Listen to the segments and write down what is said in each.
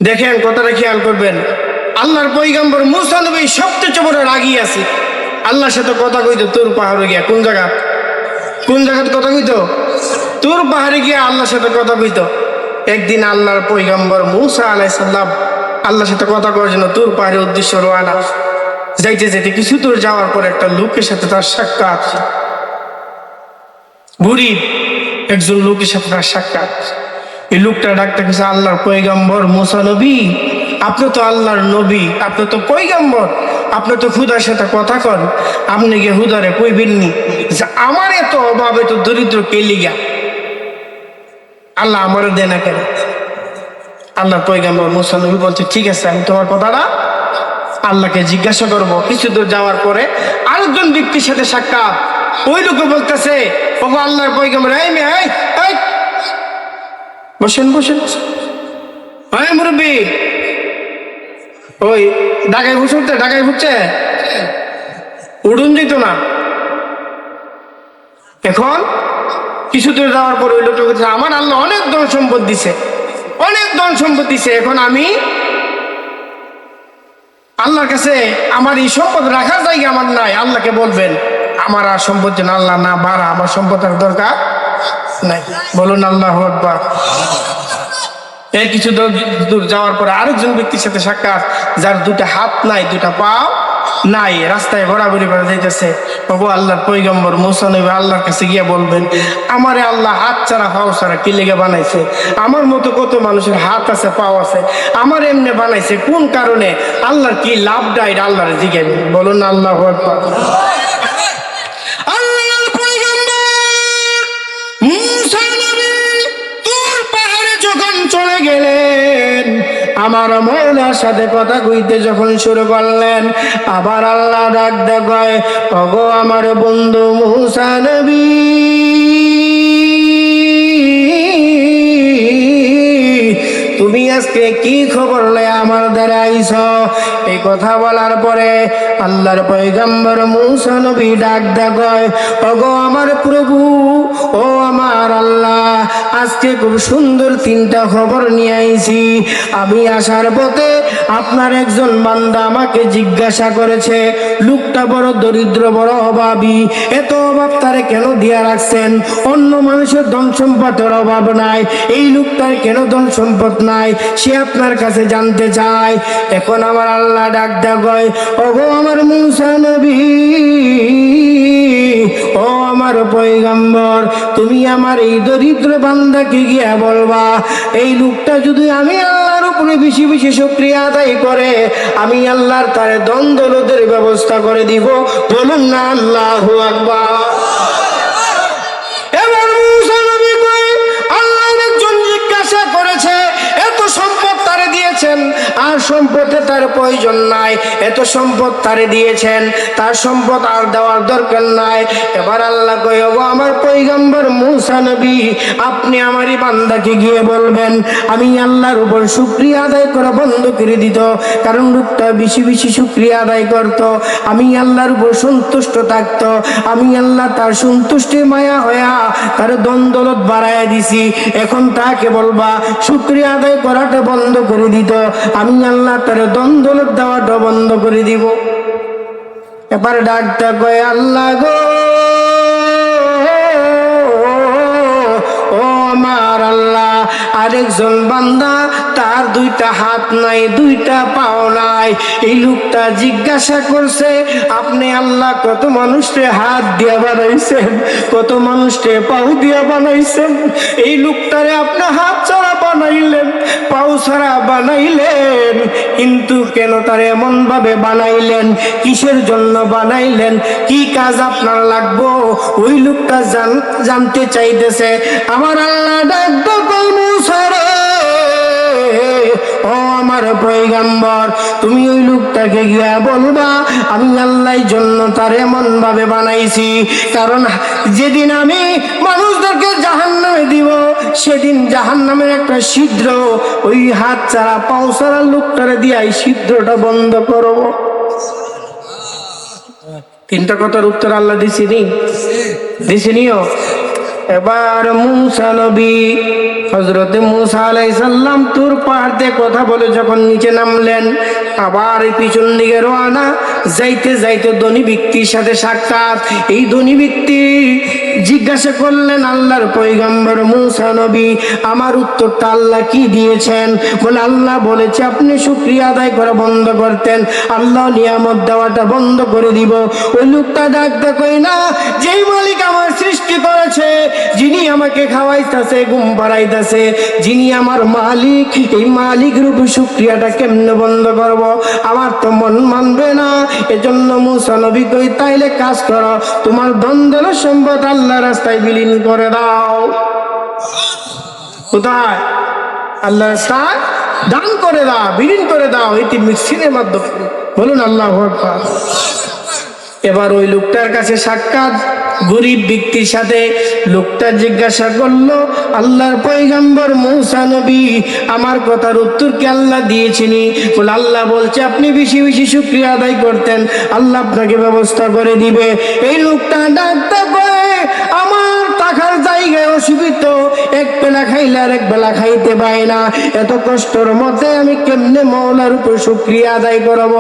দেখেন কথাটা খেয়াল করবেন, আল্লাহর পয়গম্বর মুসা নবী সবচেয়ে বড় রাগী আছে। আল্লাহর সাথে কথা কইতো তুর পাহাড়ে গিয়া, কোন জায়গা কথা কইতো? তুর পাহাড়ে গিয়া আল্লাহর সাথে কথা কইতো। একদিন আল্লাহর পয়গম্বর মুসা আলাইহিস সালাম আল্লাহর সাথে কথা করার জন্য তুর পাহাড়ের উদ্দেশ্য রওনা। যাইতে যাইতে কিছু দূর যাওয়ার পর একটা লোকের সাথে তার সাক্ষাৎ, গরিব একজন লোকের সাথে তার সাক্ষাৎ। এই লোকটা ডাকতে গেছে, আল্লাহর পয়গম্বর মুসা নবী, আপনি তো আল্লাহর নবী, আপনি তো পয়গম্বর, আপনি তো খুদার সাথে কথা কন, আপনি গিয়ে হুদারে কইবেননি যে আমার এত অভাব, এত দরিদ্র কে লিগা, আল্লাহ আমারও দেয় না কেন? আল্লাহর পয়গম্বর মুসা নবী বলছে, ঠিক আছে, আমি তোমার কথাটা আল্লাহকে জিজ্ঞাসা করবো। কিছু দূর যাওয়ার পরে আরেকজন ব্যক্তির সাথে সাক্ষাৎ। ওই লোকে বলতেছে, ওগো আল্লাহর পয়গম্বর, এই মেয়ে, এই বসেন বসেন, ওই মুরব্বী, ওই ঢাকায় বুঝতে, ঢাকায় বুঝছে উড়ুন যেত না। এখন কিছু দূর যাওয়ার পর ওই লোকটা বলছে, আমার আল্লাহ অনেক ধন সম্পদ দিছে, অনেক ধন সম্পদ দিছে, এখন আমি আল্লাহর কাছে আমার এই সম্পদ রাখার জায়গা আমার নাই। আল্লাহকে বলবেন আমার আর সম্পদ যেন আল্লাহ না বাড়া, আমার সম্পদ আর দরকার নাই। বলুন আল্লাহু আকবার। এই কিছু দূর যাওয়ার পরে আরেকজন ব্যক্তির সাথে সাক্ষাৎ, যার দুটা হাত নাই, দুটা পাও নাই, রাস্তায় ঘোরাঘুরি করে যাইতেছে। ওগো আল্লাহর পয়গম্বর মুসা নবী আল্লাহর কাছে গিয়ে বলবেন, আমারে আল্লাহ হাত ছাড়া পাও ছাড়া কি লেগে বানাইছে? আমার মতো কত মানুষের হাত আছে, পাও আছে, আমার এমনি বানাইছে কোন কারণে? আল্লাহর কি লাভ ডাইট আল্লাহর দিকে। বলুন আল্লাহু আকবার। চলে গেলেন, আমার মৌলার সাথে কথা কইতে যখন শুরু করলেন, আবার আল্লাহ ডাক দেখায়, ওগো আমার বন্ধু মুসা নবী, তুমি আজকে কি খবর লয়ে আমার দ্বারা আইছ? এই কথা বলার পরে আল্লাহর পয়গম্বর মুসা নবী ডাক দেখায়, ওগো আমার প্রভু, ও আমার আল্লাহ, আজকে খুব সুন্দর তিনটা খবর নিয়ে আইছি। আমি আসার পথে আপনার একজন বান্দা আমাকে জিজ্ঞাসা করেছে, লোকটা বড় দরিদ্র, বড় অভাবী, এত অভাব তারে কেন দিয়া রাখছেন? অন্য মানুষের ধন সম্পদের অভাব নাই, এই লোকটার কেন ধন সম্পদ নাই, সে আপনার কাছে জানতে চায়। এখন আমার আল্লাহ ডাক দেয়, ওগো আমার মুসা নবী, ও আমার পয়গম্বর, তুমি আমার এই দরিদ্র বান্দাকে গিয়া বলবা, এই লোকটা যদি আমি আল্লাহর উপরে বেশি বেশি শুকরিয়া আদায় করে, আমি আল্লাহর তারে ধন দৌলতের ব্যবস্থা করে দিব। বলুন না আল্লাহু আকবার। এবার মুসা নবী কই, আল্লাহর একজন জিজ্ঞাসা করেছে, এত সম্পদ তারে দিয়েছেন, আর সম্পদে তার প্রয়োজন নাই, এত সম্পদ তারে দিয়েছেন, তার সম্পদ আর দেওয়ার দরকার নাই। এবার আল্লাহ কই, ওগো আমার পয়গম্বর মুসা নবী, আপনি আমারই বান্দাকে গিয়ে বলবেন, আমি আল্লাহর উপর শুকরিয়া আদায় করা বন্ধ করে দিত, কারণ লোকটা বেশি বেশি শুকরিয়া আদায় করত, আমি আল্লাহর উপর সন্তুষ্ট থাকত, আমি আল্লাহ তার সন্তুষ্টি মায়া হইয়া তার ধন দৌলত বাড়াইয়া দিছি। এখন তাকে বলবা শুকরিয়া আদায় করাটা বন্ধ করে দিত, আমি আল্লাহ তার ধন দৌলত দেওয়াটা বন্ধ করে দিব। এবার ডাকটা কয়, আল্লাহ গো, ও আমার আল্লাহ, আরেকজন বান্দা, তার দুইটা হাত নাই, দুইটা পাও নাই, এই লোকটা জিজ্ঞাসা করছে, আপনি আল্লাহ কত মানুষকে হাত দিয়া বানাইছেন, কত মানুষকে পাও দিয়া বানাইছেন, এই লোকটারে আপনি হাত ছাড়া বানাইলেন, পাও ছাড়া বানাইলেন, কিন্তু কেন তার এমন ভাবে বানাইলেন? কিসের জন্য বানাইলেন? কি কাজ আপনার লাগবো? ওই লোকটা জানতে চাইতেছে। আমার আল্লাহ ডাক দাও, মুসা রে, ও আমার পয়গম্বর, তুমি ওই লোকটাকে গিয়া বলবা, আমি আল্লাহর জন্য তার এমন ভাবে বানাইছি, কারণ যেদিন আমি মানুষদেরকে জাহান্নামে দিব, সেদিন জাহান্নামের একটা ছিদ্র ওই হাত ছাড়া পাও ছাড়া লোকটারে দিয়ে এই ছিদ্রটা বন্ধ করব। তিনটা কথার উত্তর আল্লাহ দিছিনিও। এবার মুসা নবী, হযরতে মুসা আলাইহিস সালাম তুর পাহাড়তে কথা বলে যখন নিচে নামলেন, আবার পিছন দিকে রওনা। যাইতে যাইতে ধনী ব্যক্তির সাথে সাক্ষাৎ। এই ধনী ব্যক্তি জিজ্ঞাসা করলেন আল্লাহর পয়গম্বর মুসা নবী, আমার উত্তরটা আল্লাহ কি দিয়েছেন? বলে আল্লাহ বলেছে আপনি শুকরিয়া আদায় করা বন্ধ করতেন, আল্লাহ নিয়ামত দেওয়াটা বন্ধ করে দিব। ওই লোকটা ডাকতে কই না, যেই মালিক আমার সৃষ্টি করেছে, যিনি আমাকে খাওয়াইতেছে, ঘুম পাড়াইতেছে, যিনি আমার মালিক, এই মালিক রূপে শুকরিয়াটা কেমনে বন্ধ করব? আমার তো মন মানবে না। এজন্য মুসা নবী কই তাইলে কাজ করো, তোমার দ্বন্দ্ব সম্পদ আল্লাহ রাস্তায় বিলীন করে দাও। কোথায়? আল্লাহ রাস্তায় দান করে দাও, বিলীন করে দাও, এটি মিছিলের মাধ্যমে। বলুন আল্লাহু আকবার। এবার ওই লোকটার কাছে সাক্ষাৎ, গরিব ব্যক্তির সাথে। লোকটা জিজ্ঞাসা করলো, আল্লাহর পয়গম্বর মুসা নবী, আমার কথার উত্তর কি আল্লাহ দিয়েছিনি? বলে আল্লাহ বলছে আপনি বেশি বেশি শুকরিয়া আদায় করতেন, আল্লাহ আপনাকে ব্যবস্থা করে দিবে। এই লোকটা ডাকতে কয়, আমার থাকার জায়গায় অসুবিধা, এক বেলা খাইলে আর এক বেলা খাইতে পাই না, এত কষ্টের মধ্যে আমি কেমনে মওলার উপর শুকরিয়া আদায় করব?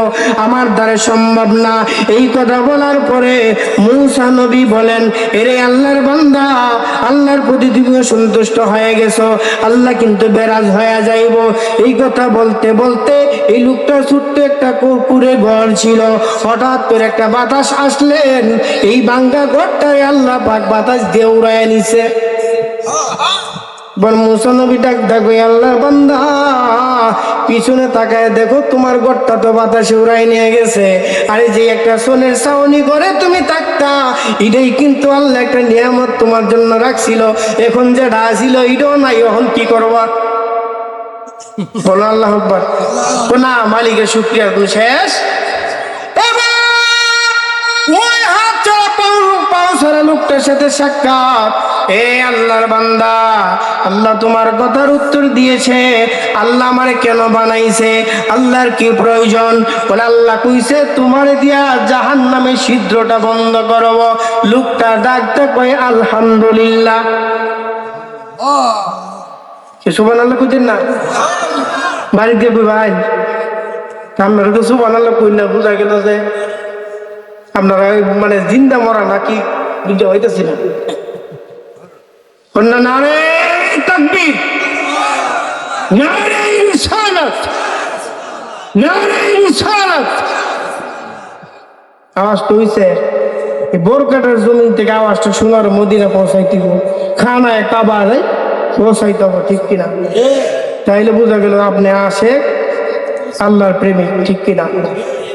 আমার দ্বারা সম্ভব না। এই কথা বলার পরে মুসা নবী বলেন, এরে আল্লাহর বান্দা, আল্লাহর প্রতি তুমি সন্তুষ্ট হয়ে গেছো, আল্লাহ কিন্তু বেরাজ হয়ে যাইব। এই কথা বলতে বলতে এই লোকটা ছোট্ট একটা কুকুরে ঘর ছিল, হঠাৎ করে একটা বাতাস আসলেন, এই ভাঙ্গা ঘরটায় আল্লাহ পাক বাতাস দিয়ে উড়াইয়া নিছে। বল মুসা নবী ডাক দেখো, আল্লাহর বান্দা পিছনে তাকায় দেখো, তোমার ঘরটা তো বাতাসে উড়াই নিয়ে গেছে। আরে যে একটা সোনের ছাউনি করে তুমি থাকতা, এটাই কিন্তু আল্লাহ একটা নিয়ামত তোমার জন্য রাখছিল, এখন যেটা ছিল এটাও নাই, এখন কি করবা? বলো আল্লাহু আকবার। না, মালিকের শুকরিয়া তুমি শেষ। ওই হাত ছাড়া পাও ছাড়া লোকটার সাথে সাক্ষাৎ। এ আল্লাহর বান্দা, আল্লাহ তোমার কথার উত্তর দিয়েছে, আল্লাহ আমারে কেন বানাইছে, আল্লাহর কি প্রয়োজন? বলে আল্লাহ কইছে তোমার দিয়া জাহান্নামের ছিদ্রটা বন্ধ করব। লোকটা ডাকতে কয় আলহামদুলিল্লাহ। সুবহানাল্লাহ কইতেন না? বাড়িতে কই ভাই, আপনারা তো সুবহানাল্লাহ কই না, বুঝা গেল যে আপনারা মানে জিন্দা মরা নাকি বুঝা হইতেছি না। নারে তাকবীর, নারে রিসালাত, নারে রিসালাত। আওয়াজ তো হইছে, এই বোরকাটার জমিন থেকে আওয়াজটা শোনার মদিনা পৌঁছাইতে খানায় কাবারে পৌঁছাইতে হবে, ঠিক কিনা? তাইলে বোঝা গেল আপনি আসে আল্লাহর প্রেমিক, ঠিক কিনা?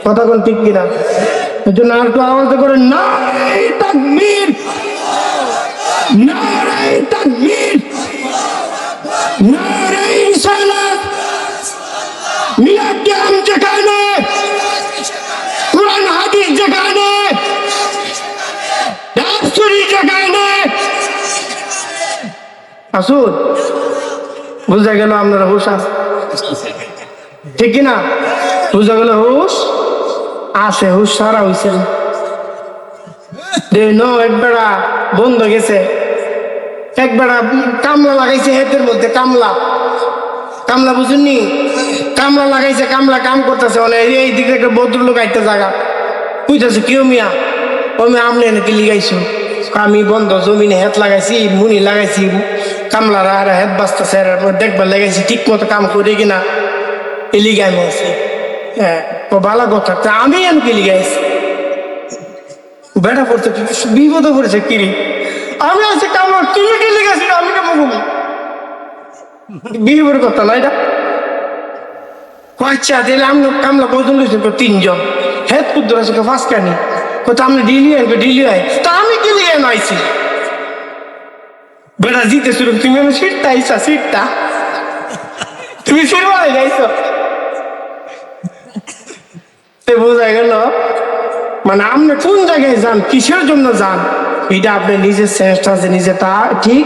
কথা কোন ঠিক কিনা? এই জন্য আর একটু আওয়াজ করে নারে তাকবীর, নারে তাকবীর, নারে রিসালাত। মিলাদ কিয়াম যেখানে, কুরআন হাদিস যেখানে, দাসুরি যেখানে, আসুন। বুঝা গেল আপনারা হুশ আছে, ঠিক কিনা? বুঝা গেল হুশ আছে, হুশ সারা হইছে। একবেলা বন্ধ গেছে, একবেলা কামলা লাগাইছে হেতের মধ্যে, কামলা কামলা বুঝুননি? কামলা লাগাইছে, কামলা কাম করতেছে, এই দিকে একটা ভদ্রলোক আইতে জায়গা বুঝতেছে, কেউ মিয়া ও মিয়া আমনে নাকি লিগাইছো? আমি বন্ধ জমিনে হেত লাগাইছি, মুনি লাগাইছি, কামলারা আর হেত বাঁচতেছে, দেখবার লাগাইছি ঠিক মতো কাম করে কিনা, এ লিগাই মরছে। হ্যাঁ, ও ভালো কথা, আমি এমকি লিগাইছি। বেটা পড়ছে, বিপদে পড়েছে, কিরি আমি আছে কামলা, তুমি কি লিগাইছি? আমি কেমন ঘুমি বিপদের কথা না এটা। আচ্ছা তাহলে আমি কামলা কজন লইছি? 3 জন। হেত কুদ্দুর আছে 5 কানি, কত আপনি ডিলি আনবে, ডিলি হয় তা আমি কি লিয়ে নাইছি? বেটা জিতে শুরু, তুমি আমি সিটটা আইসা, সিটটা তুমি ফিরবাই যাইছো। বোঝা গেল মানে আপনি কোন জায়গায় যান, কিসের জন্য যান, এটা আপনি নিজের চেষ্টা আছে, নিজে তা ঠিক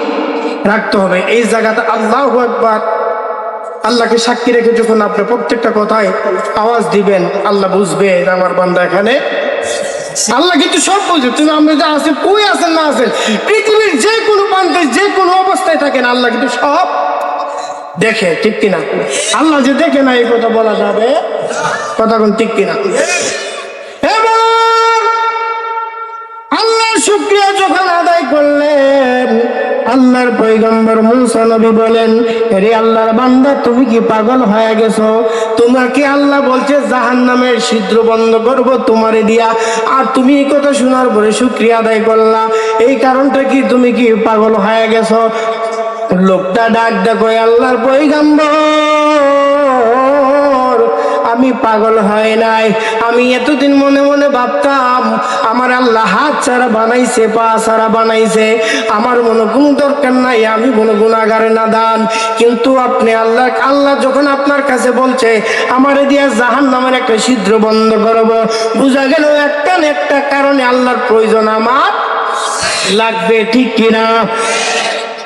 রাখতে হবে। এই জায়গাতে আল্লাহু আকবার, আল্লাহকে সাক্ষী রেখে যখন আপনি প্রত্যেকটা কথায় আওয়াজ দিবেন, আল্লাহ বুঝবে আমার বান্দা এখানে আল্লাহ কিন্তু সব বুঝে। তুমি আমরা যা আছেন, কই আছেন না আছেন, পৃথিবীর যে কোনো প্রান্তে যে কোনো অবস্থায় থাকেন, আল্লাহ কিন্তু সব দেখে, ঠিক কিনা? আল্লাহ যে দেখে না এই কথা বলা যাবে? কথা কোন ঠিক কিনা? এবার আল্লাহর শুকরিয়া যখন আদায় করলেন, আল্লাহর পয়গম্বর মুসা নবী বলেন, রে আল্লাহর বান্দা, তুমি কি পাগল হয়ে গেছো? তোমাকে আল্লাহ বলছে জাহান্নামের ছিদ্র বন্ধ করব তোমারে দিয়া, আর তুমি এই কথা শোনার পরে শুকরিয়া আদায় করলা, এই কারণটা কি? তুমি কি পাগল হয়ে গেছো? লোকটা ডাক দেখো, আল্লাহর পয়গম্বর, আমি পাগল হয় নাই। আমি এতদিন মনে মনে ভাবতাম আমার আল্লাহ হাত ছাড়া বানাইছে, পা ছাড়া বানাইছে, আমার মনে কোনো দরকার নাই, আমি কোনো গুনাহগারে নাদান। কিন্তু আপনি আল্লাহ যখন আপনার কাছে বলছে আমারে দিয়া জাহান্নামের একটা ছিদ্র বন্ধ করব, বোঝা গেল একটা না একটা কারণে আল্লাহর প্রয়োজন আমার লাগবে, ঠিক কিনা?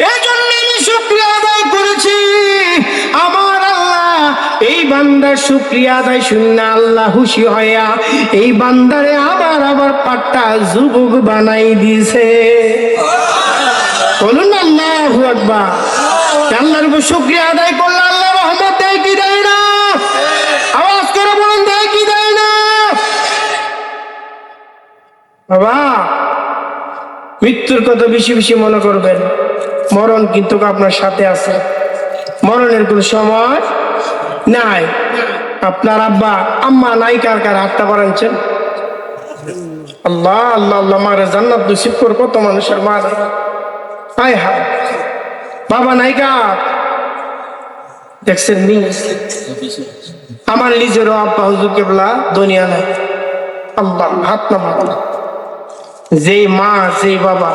এই জন্য আমি শুকরিয়া আদায় করেছি। আমার আল্লাহ এই বান্দার শুকরিয়া আদায় শুনে আল্লাহ খুশি হইয়া এই বান্দারে আবার পাট্টা যুবক বানাই দিয়েছে। বলুন না আল্লাহু আকবার। আল্লাহর উপর শুকরিয়া আদায় করলে আল্লাহ রহমত দেয় কি দেয় না? আওয়াজ করে বলুন, দেয় কি দেয় না? বাবা, মৃত্যুর কথা বেশি বেশি মনে করবেন, মরণ কিন্তু আপনার সাথে আছে, মরণের কোনো সময় নাই। আপনার আব্বা আম্মা নাই, কার কার হাতটা বাড়াচ্ছেন? আল্লাহ আল্লাহ আল্লাহ, মারে জান্নাত নসিব কর কত মানুষের মা। হায় হায়, বাবা নাই কার? দেখছেন নি? আমার নিজেরও আব্বা হুজুর কেবলা দুনিয়া নাই। আল্লাহ, হাত না মারা। যেই মা যেই বাবা,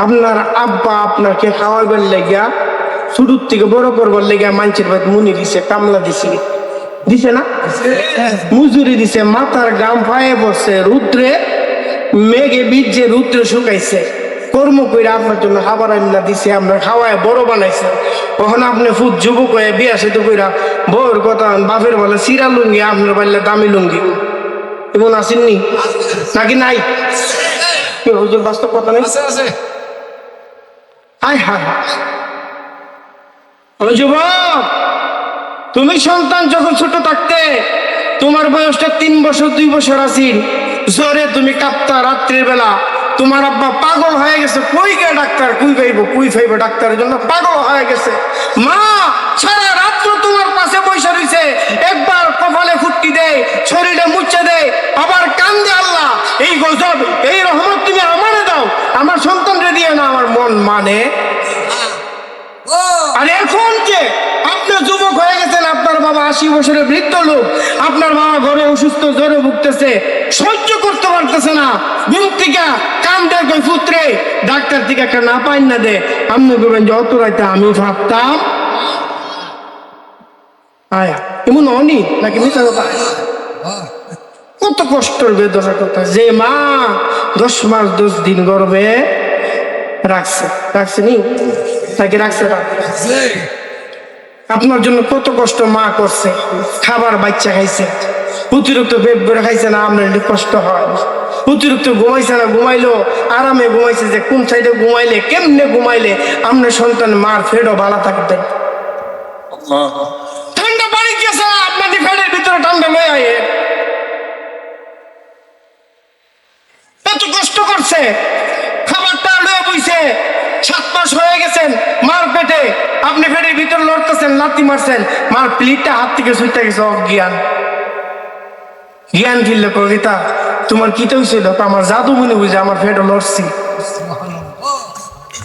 আপনার আব্বা আপনাকে খাওয়াইবার লেগা, শুরুর থেকে বড় করবার লেগা মানুষের বাড়ি মুনি দিছে, কামলা দিছে, দিছে না? মজুরি দিছে, মাথার গাম পায়ে বসে, রুদ্রে মেঘে বীর্যে রুদ্রে শুকাইছে, কর্ম করে আপনার জন্য খাবার আন্না দিছে, আপনার খাওয়ায় বড় বানাইছে। ওখানে আপনি ফুট যুবক হয়ে বিয়া সেতু কইরা বউর কথা বাপের বলে চিরা লুঙ্গি, আপনার বাড়লে দামি লুঙ্গি, এমন আসেননি নাকি? নাই? হুজুর বাস্তব কথা নেই? হায় হায় হায়। যুবক, তুমি সন্তান যখন ছোট থাকতে, তোমার বয়সটা 3 বছর 2 বছর আছিস, জ্বরে তুমি কাঁপতা রাত্রির বেলা, তোমার আব্বা পাগল হয়ে গেছে, কই গে ডাক্তার, কুই ফাইব ডাক্তারের জন্য পাগল হয়ে গেছে। মা সারা রাত্র তোমার পাশে বসে রয়েছে, একবার কপালে ফুটকি দেয়, শরীরে মুচ্ছে দেয়, আবার কান্দে। আল্লাহ এই গজব, এই রহমত তুমি আমারে দাও, আমার সন্তানরে দিয়ে না। আমার মন মানে, আর এখন যে আপনি যুবক হয়ে গেছেন, আপনার বাবা 80 বছরের বৃদ্ধ লোক, আপনার বাবা ঘরে অসুস্থ, জ্বরে ভুগতেছে, সহ্য করতে পারতেছে না, ঘুম থেকে কান্দে, কই পুত্রে ডাক্তার থেকে একটা না পাই না দে, আপনি বলবেন যে অত রাইতে আমি ভাবতাম। আয়া এমন অনি নাকি মিথ্যা কথা? কত কষ্টের বেদনার কথা। যে মা 10 মাস 10 দিন গর্ভে রাখছে নি নাকি রাখছে না? আপনার জন্য কত কষ্ট মা করছে, খাবার বাচ্চা খাইছে, অতিরিক্ত পেট ভরে খাইছে না, আপনার কষ্ট হয়। অতিরিক্ত ঘুমাইছে না, ঘুমাইলো আরামে ঘুমাইছে, যে কোন সাইডে ঘুমাইলে কেমনে ঘুমাইলে আপনার সন্তান মার ফেটও ভালো থাকবে। ঠান্ডা পানি গেছে আপনাদের ফেটের ভিতরে, ঠান্ডা লয়ে আয়ে এত কষ্ট করছে, খাবারটা লয়ে বইছে, 7 মাস হয়ে গেছেন মার পেটে, আপনি পেটের ভিতর লড়তেছেন, লাথি মারছেন, মার প্লেটটা হাত থেকে ছুটে গেছে। জ্ঞান ফিরলে কবিতা, তোমার কি তো হয়েছিল? আমার জাদু মনে বুঝে আমার পেটে লড়ছি।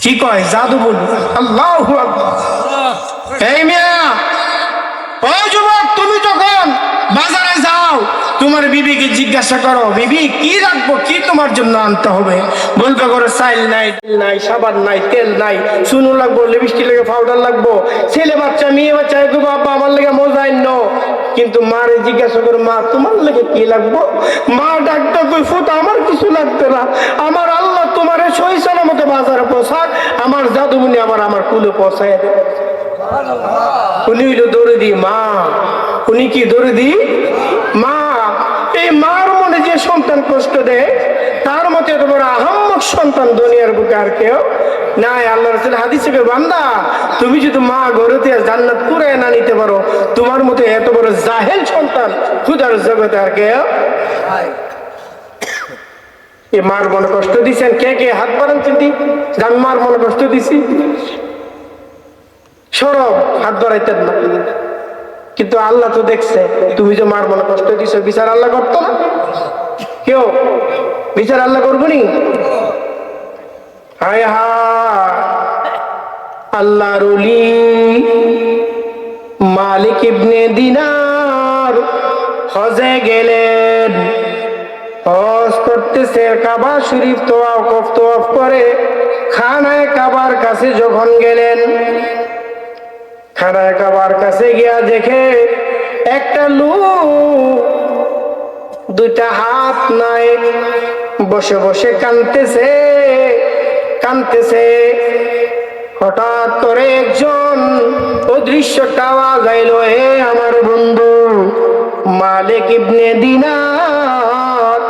কি কয়? জাদু বলি। আল্লাহু আকবার। এই মিয়া, ও যুবক, তুমি যখন বাজারে যাও, তোমার বিবিকে জিজ্ঞাসা করো, বিবি কি রাখবো, কি তোমার জন্য আনতে হবে? বলবে করে চাইল নাই, নাই, সাবান নাই, তেল নাই, চুনো লাগবো, লিপস্টিক লাগে, পাউডার লাগবো। ছেলে বাচ্চা মেয়ে বাচ্চা এগুলো আব্বা আমার লেগে মজা আইন। কিন্তু মারে জিজ্ঞাসা করো, মা তোমার লেগে কি লাগবো? মা ডাক্তার কই ফুটা, আমার কিছু লাগবে না, আমার আল্লাহ তোমার সহি সালামতে বাজারে পৌঁছাক, আমার জাদুমনি আমার কুলে পৌঁছায় দেবে। উনি হইল দৌড়ে দি মা। উনি কি দৌড়ে দি মা? এই মার মনে যে সন্তান কষ্ট দেয়, তার মতে এত বড় আহাম্মক সন্তান দুনিয়ার বুকে আর কেউ নাই। আল্লাহ রাসূল হাদিসে কয়, বান্দা তুমি যদি মা গরুতে জান্নাত পুরে না নিতে পারো, তোমার মতো এত বড় জাহেল সন্তান খুদার জগতে আর কেউ। এ মার মনে কষ্ট দিচ্ছেন, কে কে হাত বাড়ান চিন্তি, আমি মার মনে কষ্ট দিছি, সরব হাত বাড়াইতেন না। কিন্তু আল্লাহ তো দেখছে তুমি যে মার মনে কষ্ট দিছ, বিচার আল্লাহ করতো না? কেউ বিচার আল্লাহ করবো নি? হায় হায়, আল্লাহর ওলি মালিক ইবনে দিনার হজে গেলেন, হজ করতেছে, কাবা শরীফ তওয়াফ করে খানায় কাবার কাছে যখন গেলেন, খানায় কাবার কাছে গিয়া দেখে একটা লোক দুইটা হাত নাই, বসে বসে কাঁদতেছে কাঁদতেছে। হঠাৎ করে একজন অদৃশ্যটা আওয়াজ আইলো, হে আমার বন্ধু মালিক ইবনে দিনার,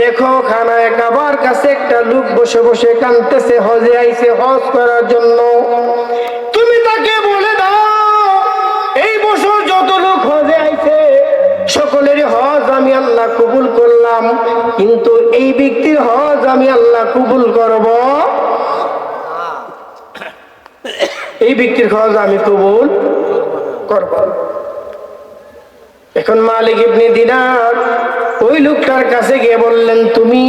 দেখো খানায় কাবার কাছে একটা লোক বসে বসে কাঁদতেছে, হজে আইছে হজ করার জন্য। তুমি তাকে বলে দাও এই বছর যত লোক হজে আইছে সকলেরই হজ আমি আল্লাহ কবুল করলাম, কিন্তু এই ব্যক্তির হজ আমি আল্লাহ কবুল করব, এই ব্যক্তির হজ আমি কবুল করব। এখন মালিক ইবনে দিনার ওই লোকটার কাছে গিয়ে বললেন, তুমি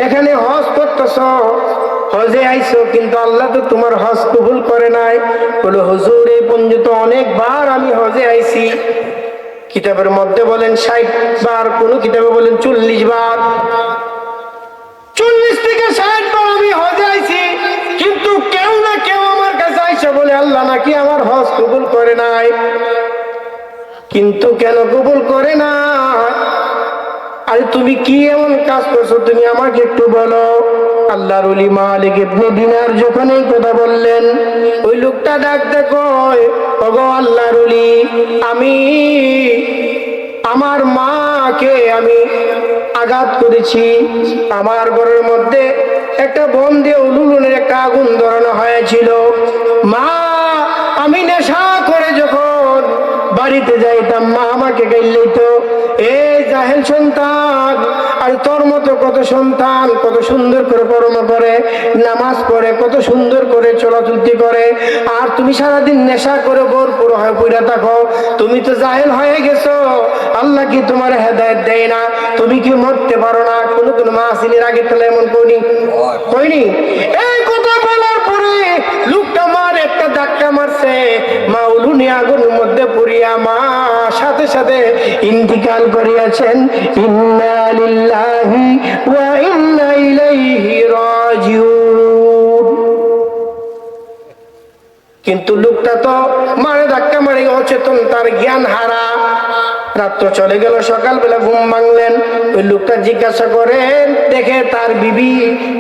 এখানে হজ করতেছ, হজে আইছো, কিন্তু আল্লাহ তো তোমার হজ কবুল করে নাই। বলে, হুজুর এই পর্যন্ত অনেকবার আমি হজে আইছি, কিতাবের মধ্যে বলেন 60 বার, কোন কিতাবে বলেন 40 বার, 40 থেকে 60 বার আমি হজে আইছি, কিন্তু কেউ না কেউ আমার কাছে আইসা বলে আল্লাহ নাকি আমার হজ কবুল করে নাই। কিন্তু কেন কবুল করে না? আরে তুমি কি এমন কাজ করছো, তুমি আমাকে একটু বলো। আল্লাহর ওলি মালিক ইবনে দিনার যখন এই কথা বললেন, ওই লোকটা ডাক দেখো, ওগো আল্লাহর ওলি, আমি আমার মাকে আমি আঘাত করেছি, আমার ঘরের মধ্যে একটা বোম দিয়ে উলুলুনের একটা আগুন ধরানো হয়েছিল, মা আমি নেশা করে যখন বাড়িতে যাইতাম মা আমাকে গাইলেই তো, এই জাহেল সন্তান, আর তোর মতো কত সন্তান কত সুন্দর করে কর্ম করে, নামাজ পড়ে, কত সুন্দর করে চলাচলতি করে, আর তুমি সারাদিন নেশা করে ভরপুর হয়ে পড়ে থাকো, তুমি তো জাহেল হয়ে গেছো, আল্লাহ কি তোমার হেদায়েত দেয় না? তুমি কি মরতে পারো না? কোন মা আসিনির আগে তাহলে এমন কইনি? এই কথা বলার পরে লোকটা মার একটা ধাক্কা মারছে, মা উলুনি আগুনের মধ্যে পড়িয়া মা সাথে সাথে ইন্তিকাল করিয়াছেন। ইন্না লিল্লাহি ওয়া ইন্না ইলাইহি রাজিউন। কিন্তু লোকটা তো মারে ধাক্কা মারে অচেতন, তার জ্ঞান হারা। রাত্র চলে গেল, সকালবেলা ঘুম ভাঙলেন, ওই লোকটা জিজ্ঞাসা করেন, দেখে তার বিবি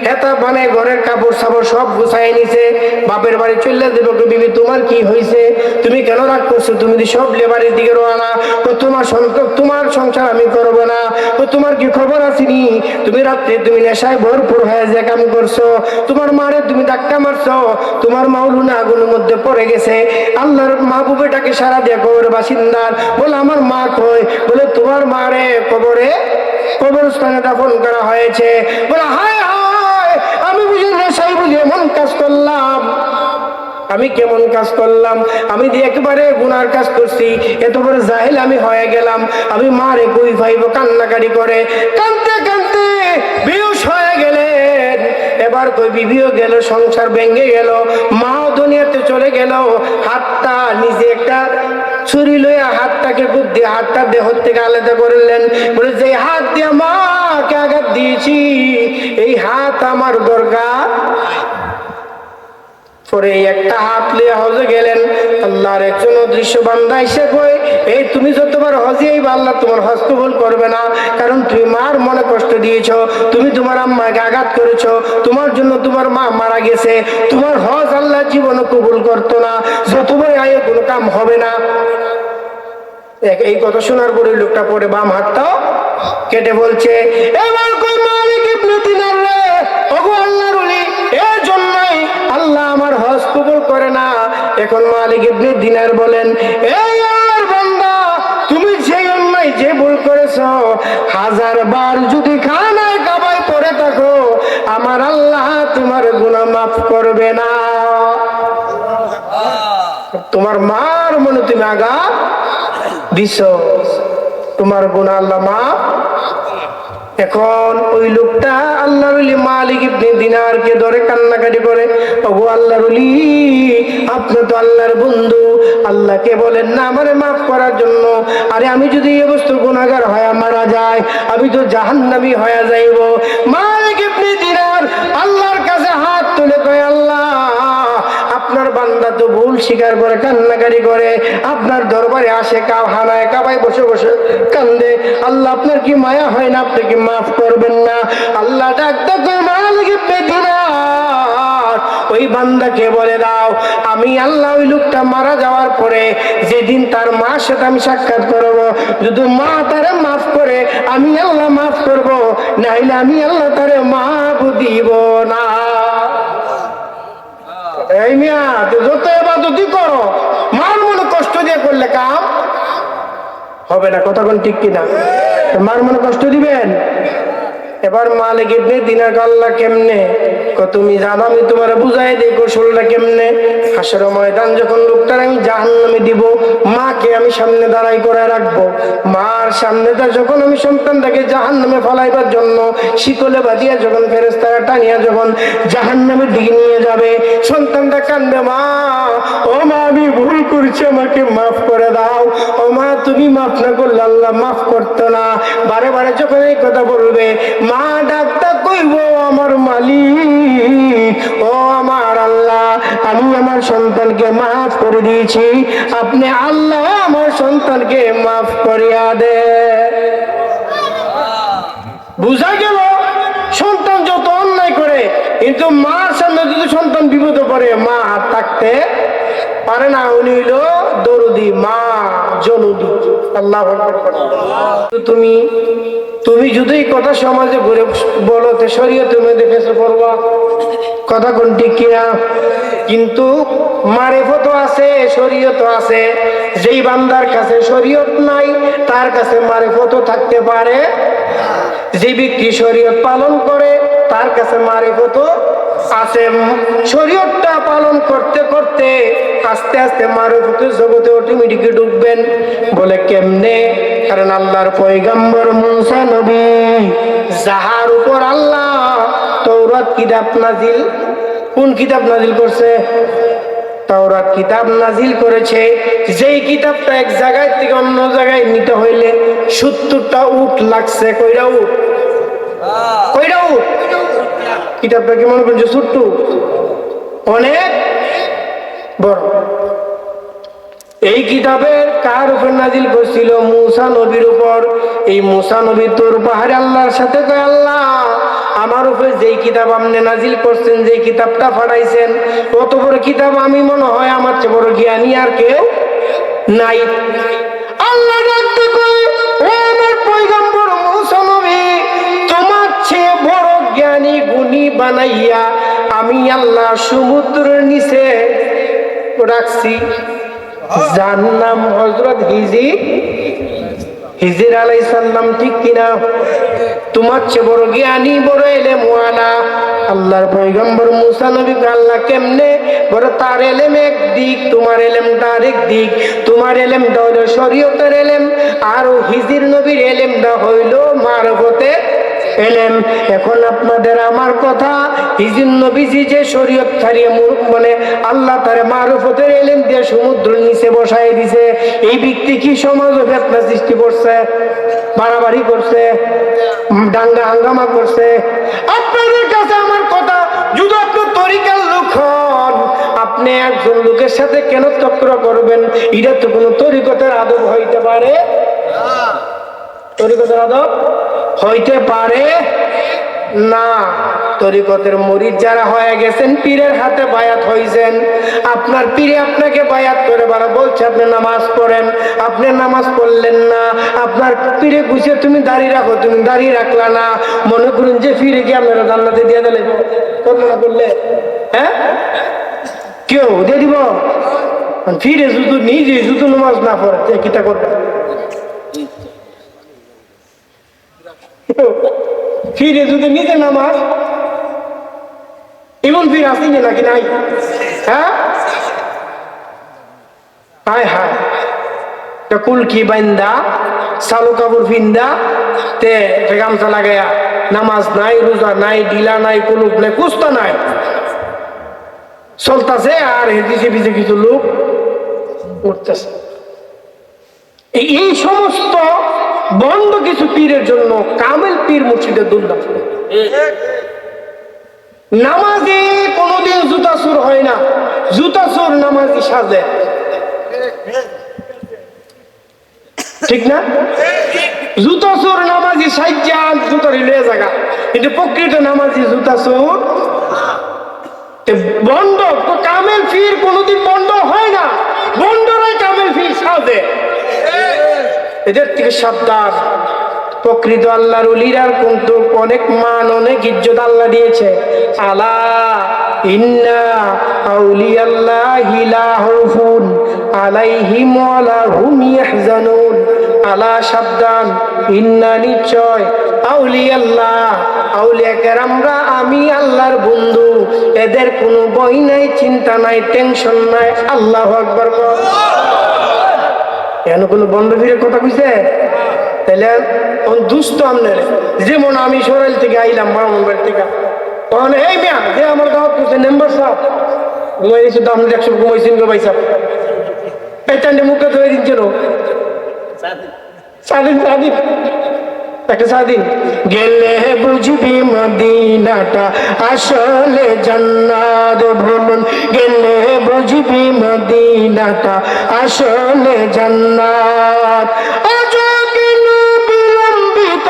হেতা বানে ঘরের কাপড় সাপড় সব গুছাই নিছে, বাপের বাড়ি চলে দেবো। বিবি তোমার কি হয়েছে, তুমি কেন রাগ করছো, তুমি সব লেবারের দিকে রোয়ানা, তোমার সংসার আমি করবো না, তোমার কি খবর আসেনি, তুমি রাত্রে তুমি নেশায় ভরপুর হয়ে যে কাম করছো, তোমার মারে তুমি ধাক্কা মারছো, তোমার মাউলুনা আগুনের মধ্যে পড়ে গেছে। আল্লাহর মাহবুবেটাকে সারা দিয়ে কবর বাসিন্দার বলে, আমার মা কই? বলে, তোমার মারে কবরস্থানে দাফন করা হয়েছে। বলে, হায় হায়, আমি বুঝি নেশাই বুঝি এমন কাজ করলাম, আমি কেমন কাজ করলাম, আমি দিয়ে একেবারে গুনার কাজ করছি, এত বড় জাহেল আমি হয়ে গেলাম, আমি মারে কই ভাইব। কান্নাকারি করে কাঁদতে কাঁদতে বেহুশ হয়ে গেলেন। এবার কই বিবিও গেল, সংসার ভেঙে গেল, মাও দুনিয়াতে চলে গেল। হাতটা নিজে একটা ছুরি লইয়া হাতটাকে বুদ্ধি হাতটা দেহ থেকে আলাদা করলেন। বলে, যে হাত দিয়ে মাকে আঘাত দিয়েছি এই হাত আমার দরকার। পরে একটা হাত লিয়ে হজে গেলেন। আল্লাহর একজন অদৃশ্য বান্দা এসে কই, এই তুমি যতবার হজে আইবা আল্লাহ তোমার হজ কবুল করবে না, কারণ তুমি মার মনে কষ্ট দিয়েছো, তুমি তোমার আম্মাকে আঘাত করেছো, তোমার জন্য তোমার মা মারা গেছে, তোমার হজ আল্লাহ জীবনে কবুল করতো না, যতবার আয়ে কোনো কাম হবে না। এই কথা শোনার পরে লোকটা পরে বাম হাতটাও কেটে বলছে, এবার কই মালিক ইবনে দিনার রে, ওগো আল্লাহর ওলি, এর জন্যই আল্লাহ আমার হজ কবুল করে না। এখন মালিক ইবনে দিনার বলেন, এই আল্লাহর বান্দা, তুমি যে অন্যায় যে ভুল করেছো, 1000 বার যদি খানায় কাবায় পড়ে থাকো, আমার আল্লাহ তোমার গুনাহ মাফ করবে না। তোমার মার মনে তুমি আঘাত দিছো, তোমার গুনাহ আল্লাহ মাফ। এখন ওই লোকটা আল্লাহর ওলি মালিক ইবনে দিনারকে ধরে কান্নাকাটি করে, ওগো আল্লাহর ওলি, আপনি তো আল্লাহর বন্ধু, আল্লাহকে বলেন না আমারে মাফ করার জন্য। আরে আমি যদি এই অবস্থার গুনাহগার হয়ে মারা যাই, আমি তো জাহান্নামী হয়ে যাইব। মালিক ইবনে দিনার আল্লাহর কাছে হাত তুলে কয়, আল্লাহ, আপনার বান্দা তো ভুল স্বীকার করে কান্নাকারি করে, আপনার দরবারে আসে হানায় কাবায় বসে বসে কান্দে, আল্লাহ আপনার কি মায়া হয় না, আপনি কি মাফ করবেন না? আল্লাহ ডাকতে কয়, মালিক ইবনে দিনার, ওই বান্দাকে বলে দাও, আমি আল্লাহ ওই লোকটা মারা যাওয়ার পরে যেদিন তার মার সাথে আমি সাক্ষাৎ করবো, যদি মা তারে মাফ করে আমি আল্লাহ মাফ করব, নাইলে আমি আল্লাহ তারে মাফ দিব না। এই মিয়া, যত ইবাদতই করো, মার মনে কষ্ট দিয়ে করলে কাম হবে না। কথা কোন ঠিক কিনা? মার মনে কষ্ট দিবেন? এবার মালিক ইবনে দিনার আল্লাহ কেমনে, তুমি জানো আমি তোমার বুঝাই দেই কৌশলটা কেমনে। হাসরের ময়দান যখন লোকটার আমি জাহান্নামে দিব, মাকে আমি সামনে দাঁড়াই করে রাখবো, মার সামনে যখন আমি সন্তানটাকে জাহান্নামে ফলাইবার জন্য শিকলে বাঁধিয়া যখন ফেরেশতারা টানিয়া যখন জাহান্নামের দিকে নিয়ে যাবে, সন্তানটা কান্দে, মা, ও মা, আমি ভুল করছি, আমাকে মাফ করে দাও। ও মা, তুমি মাফ না করলে আল্লাহ মাফ করতো না। বারে বারে যখন এই কথা বলবে, মা ডাক্তার কইব, আমার মালিক, ও আমার আল্লাহ, আমি আমার সন্তানকে মাফ করে দিয়েছি, আপনি আল্লাহ আমার সন্তানকে মাফ করিয়া দে। বুঝা গেল সন্তান যত অন্যায় করে, কিন্তু মার সামনে যদি সন্তান বিপদে পড়ে, মা হাত থাকতে পারে না। উনি হইল দরুদি মা, জনদী। আল্লাহ তুমি তুমি যদি এই কথা সমাজে ঘুরে বলো, তো শরীয়তের মধ্যে ফেসে পড়বা। কথা কোন ঠিক কিনা? কিন্তু মারিফত আছে, শরীয়ত আছে। যেই বান্দার কাছে শরীয়ত নাই, তার কাছে মারিফত থাকতে পারে। যে ব্যক্তি শরীয়ত পালন করে, তার কাছে মারিফত আছে। শরীয়তটা পালন করতে করতে আস্তে আস্তে মারিফতের জগতে অটোমেটিক ঢুকবেন। বলে কেমনে? কারণ আল্লাহর পয়গম্বর মুসা নবী, যাহার উপর আল্লাহ তাওরাত কিতাব নাজিল, কোন কিতাব নাজিল করছে? তাওরাত কিতাব নাজিল করেছে। যেই কিতাবটা এক জায়গায় থেকে অন্য জায়গায় নিতে হইলে 70টা উট লাগছে। কইরা উট? কইরা উট? কিতাবটা কি মনে করছে ছোট্ট? অনেক বড়। এই কিতাবের কার উপর নাজিল করছিল? মুসা নবীর উপর। এই মুসা নবী তোর পাহাড়ে আল্লাহর সাথে কয়, আল্লাহ, আমার উপরে যেই কিতাব আপনি নাজিল করছেন, যেই কিতাবটা পাঠাইছেন, অত বড় কিতাব আমি মনে হয় আমার চেয়ে বড় জ্ঞানী আর কেউ নাই। আল্লাহ ডাকতে কয়, ও আমার পয়গম্বর মুসা নবী, তোমার চেয়ে বড় জ্ঞানী গুণী বানাইয়া আমি আল্লাহ সমুদ্রের নিচে রাখছি, যার নাম হযরত হিজির আলাইহিস সালাম। ঠিক কিনা? তোমার চেয়ে বড় জ্ঞানী, বড় এলেমওয়ালা আল্লাহর পয়গম্বর মুসা নবীকে আল্লাহ কেমনে বড়, তার এলেম এক দিক, তোমার এলেমটা আরেক দিক। তোমার এলেমটা হইল শরীয়তের এলেম, আর হিজির নবীর এলেমটা হইল মারফতের এলেম। এখন আপনাদের আমার কথা, হিজির নবীজি যে শরীয়ত ছাড়িয়ে মানে আল্লাহ তারে মারফতের এলেম দিয়ে সমুদ্রের নিচে বসাই দিছে, এই ব্যক্তি কি সমাজে ফিতনা সৃষ্টি করছে, বাড়াবাড়ি করছে, দাঙ্গা হাঙ্গামা করছে? আপনাদের কাছে আমার কথা, যদি আপনি তরিকার লোক হন, আপনি একজন লোকের সাথে কেন চক্র করবেন? এটা তো কোনো তরিকতের আদব হইতে পারে? তরিকতের আদব হইতে পারে না। তরিকতের মুরিদ যারা হয়ে গেছেন, পীরের হাতে বায়াত হয়েছেন, আপনার পীরে আপনাকে বায়াত করে বারা বলছে আপনি নামাজ পড়েন, আপনি নামাজ পড়লেন না, আপনার পীরে বুঝে তুমি দাঁড়িয়ে রাখো, তুমি দাঁড়িয়ে রাখলা না, মনে করুন যে পীরে কি আপনারা জান্নাতে দিয়ে দিলে কল্পনা করলে, হ্যাঁ কেউ দিয়ে দিব? ফিরে শুধু নিজে শুধু নামাজ না পড়ে কিটা করবে? ফিরে যদি নিজে নামাজ এমন ফির আসেনি নাকি নাই? হ্যাঁ হায় হায়, কুলকি বাইন্দা সালু কাপড় ফিন্দা তে গামছা লাগাইয়া নামাজ নাই, রোজা নাই, ঢিলা নাই, কুলুপ নাই, কুস্তা নাই, চলতেছে আর হেদিসে পিছে কিছু লোক উঠতেছে। এই সমস্ত বন্ধ কিছু পীরের জন্য কামেল পীর মুর্শিদের দুর্নাম। নামাজে কোনোদিন জুতা চোর হয় না, জুতা চোর নামাজি সাজে, ঠিক না? জুতা চোর নামাজি সাজ্জা জুতার লয়ে জায়গা, কিন্তু প্রকৃত নামাজি জুতা চোর বন্ধ। তো কামেল পীর কোনোদিন বন্ধ হয় না, বন্ধরাই কামেল পীর সাজে। এদের থেকে সাবধান। প্রকৃত আল্লাহর ওলিরার কিন্তু অনেক মান, অনেক ইজ্জত আল্লাহ দিয়েছে। আলা ইন্না আউলিয়াল্লাহি লা খাউফুন আলাইহিম ওয়া লা হুম ইয়াহজানুন। আলা সাবধান, ইন্না নিশ্চয়, আউলিয়াল্লাহ আউলিয়া কেরামরা আমি আল্লাহর বন্ধু, এদের কোনো ভয় নাই, চিন্তা নাই, টেনশন নাই। আল্লাহু আকবার। কেন কোনো বন্ধ ফিরে কথা কইছে? তাহলে দুস্থ আপনার, যেমন আমি সরাইল থেকে আইলাম ব্রাহ্মণবাড়ি থেকে, তখন এই মিয়া যে আমার দাওয়াত করছে মেম্বার সাহেব ঘুমাই দিচ্ছ, আপনি 100 ঘুমাইছেন গো ভাই সাহেব, এই টান্ডে মুখে ধরে দিচ্ছেন স্বাধীন স্বাধীন একটা স্বাধীন। গেলে বুঝবি মদিনাটা আসলে জান্নাত ভ্রমণ, গেলে বুঝবি মদিনাটা আসলে জান্নাত। আজ কেন বিলম্বিত,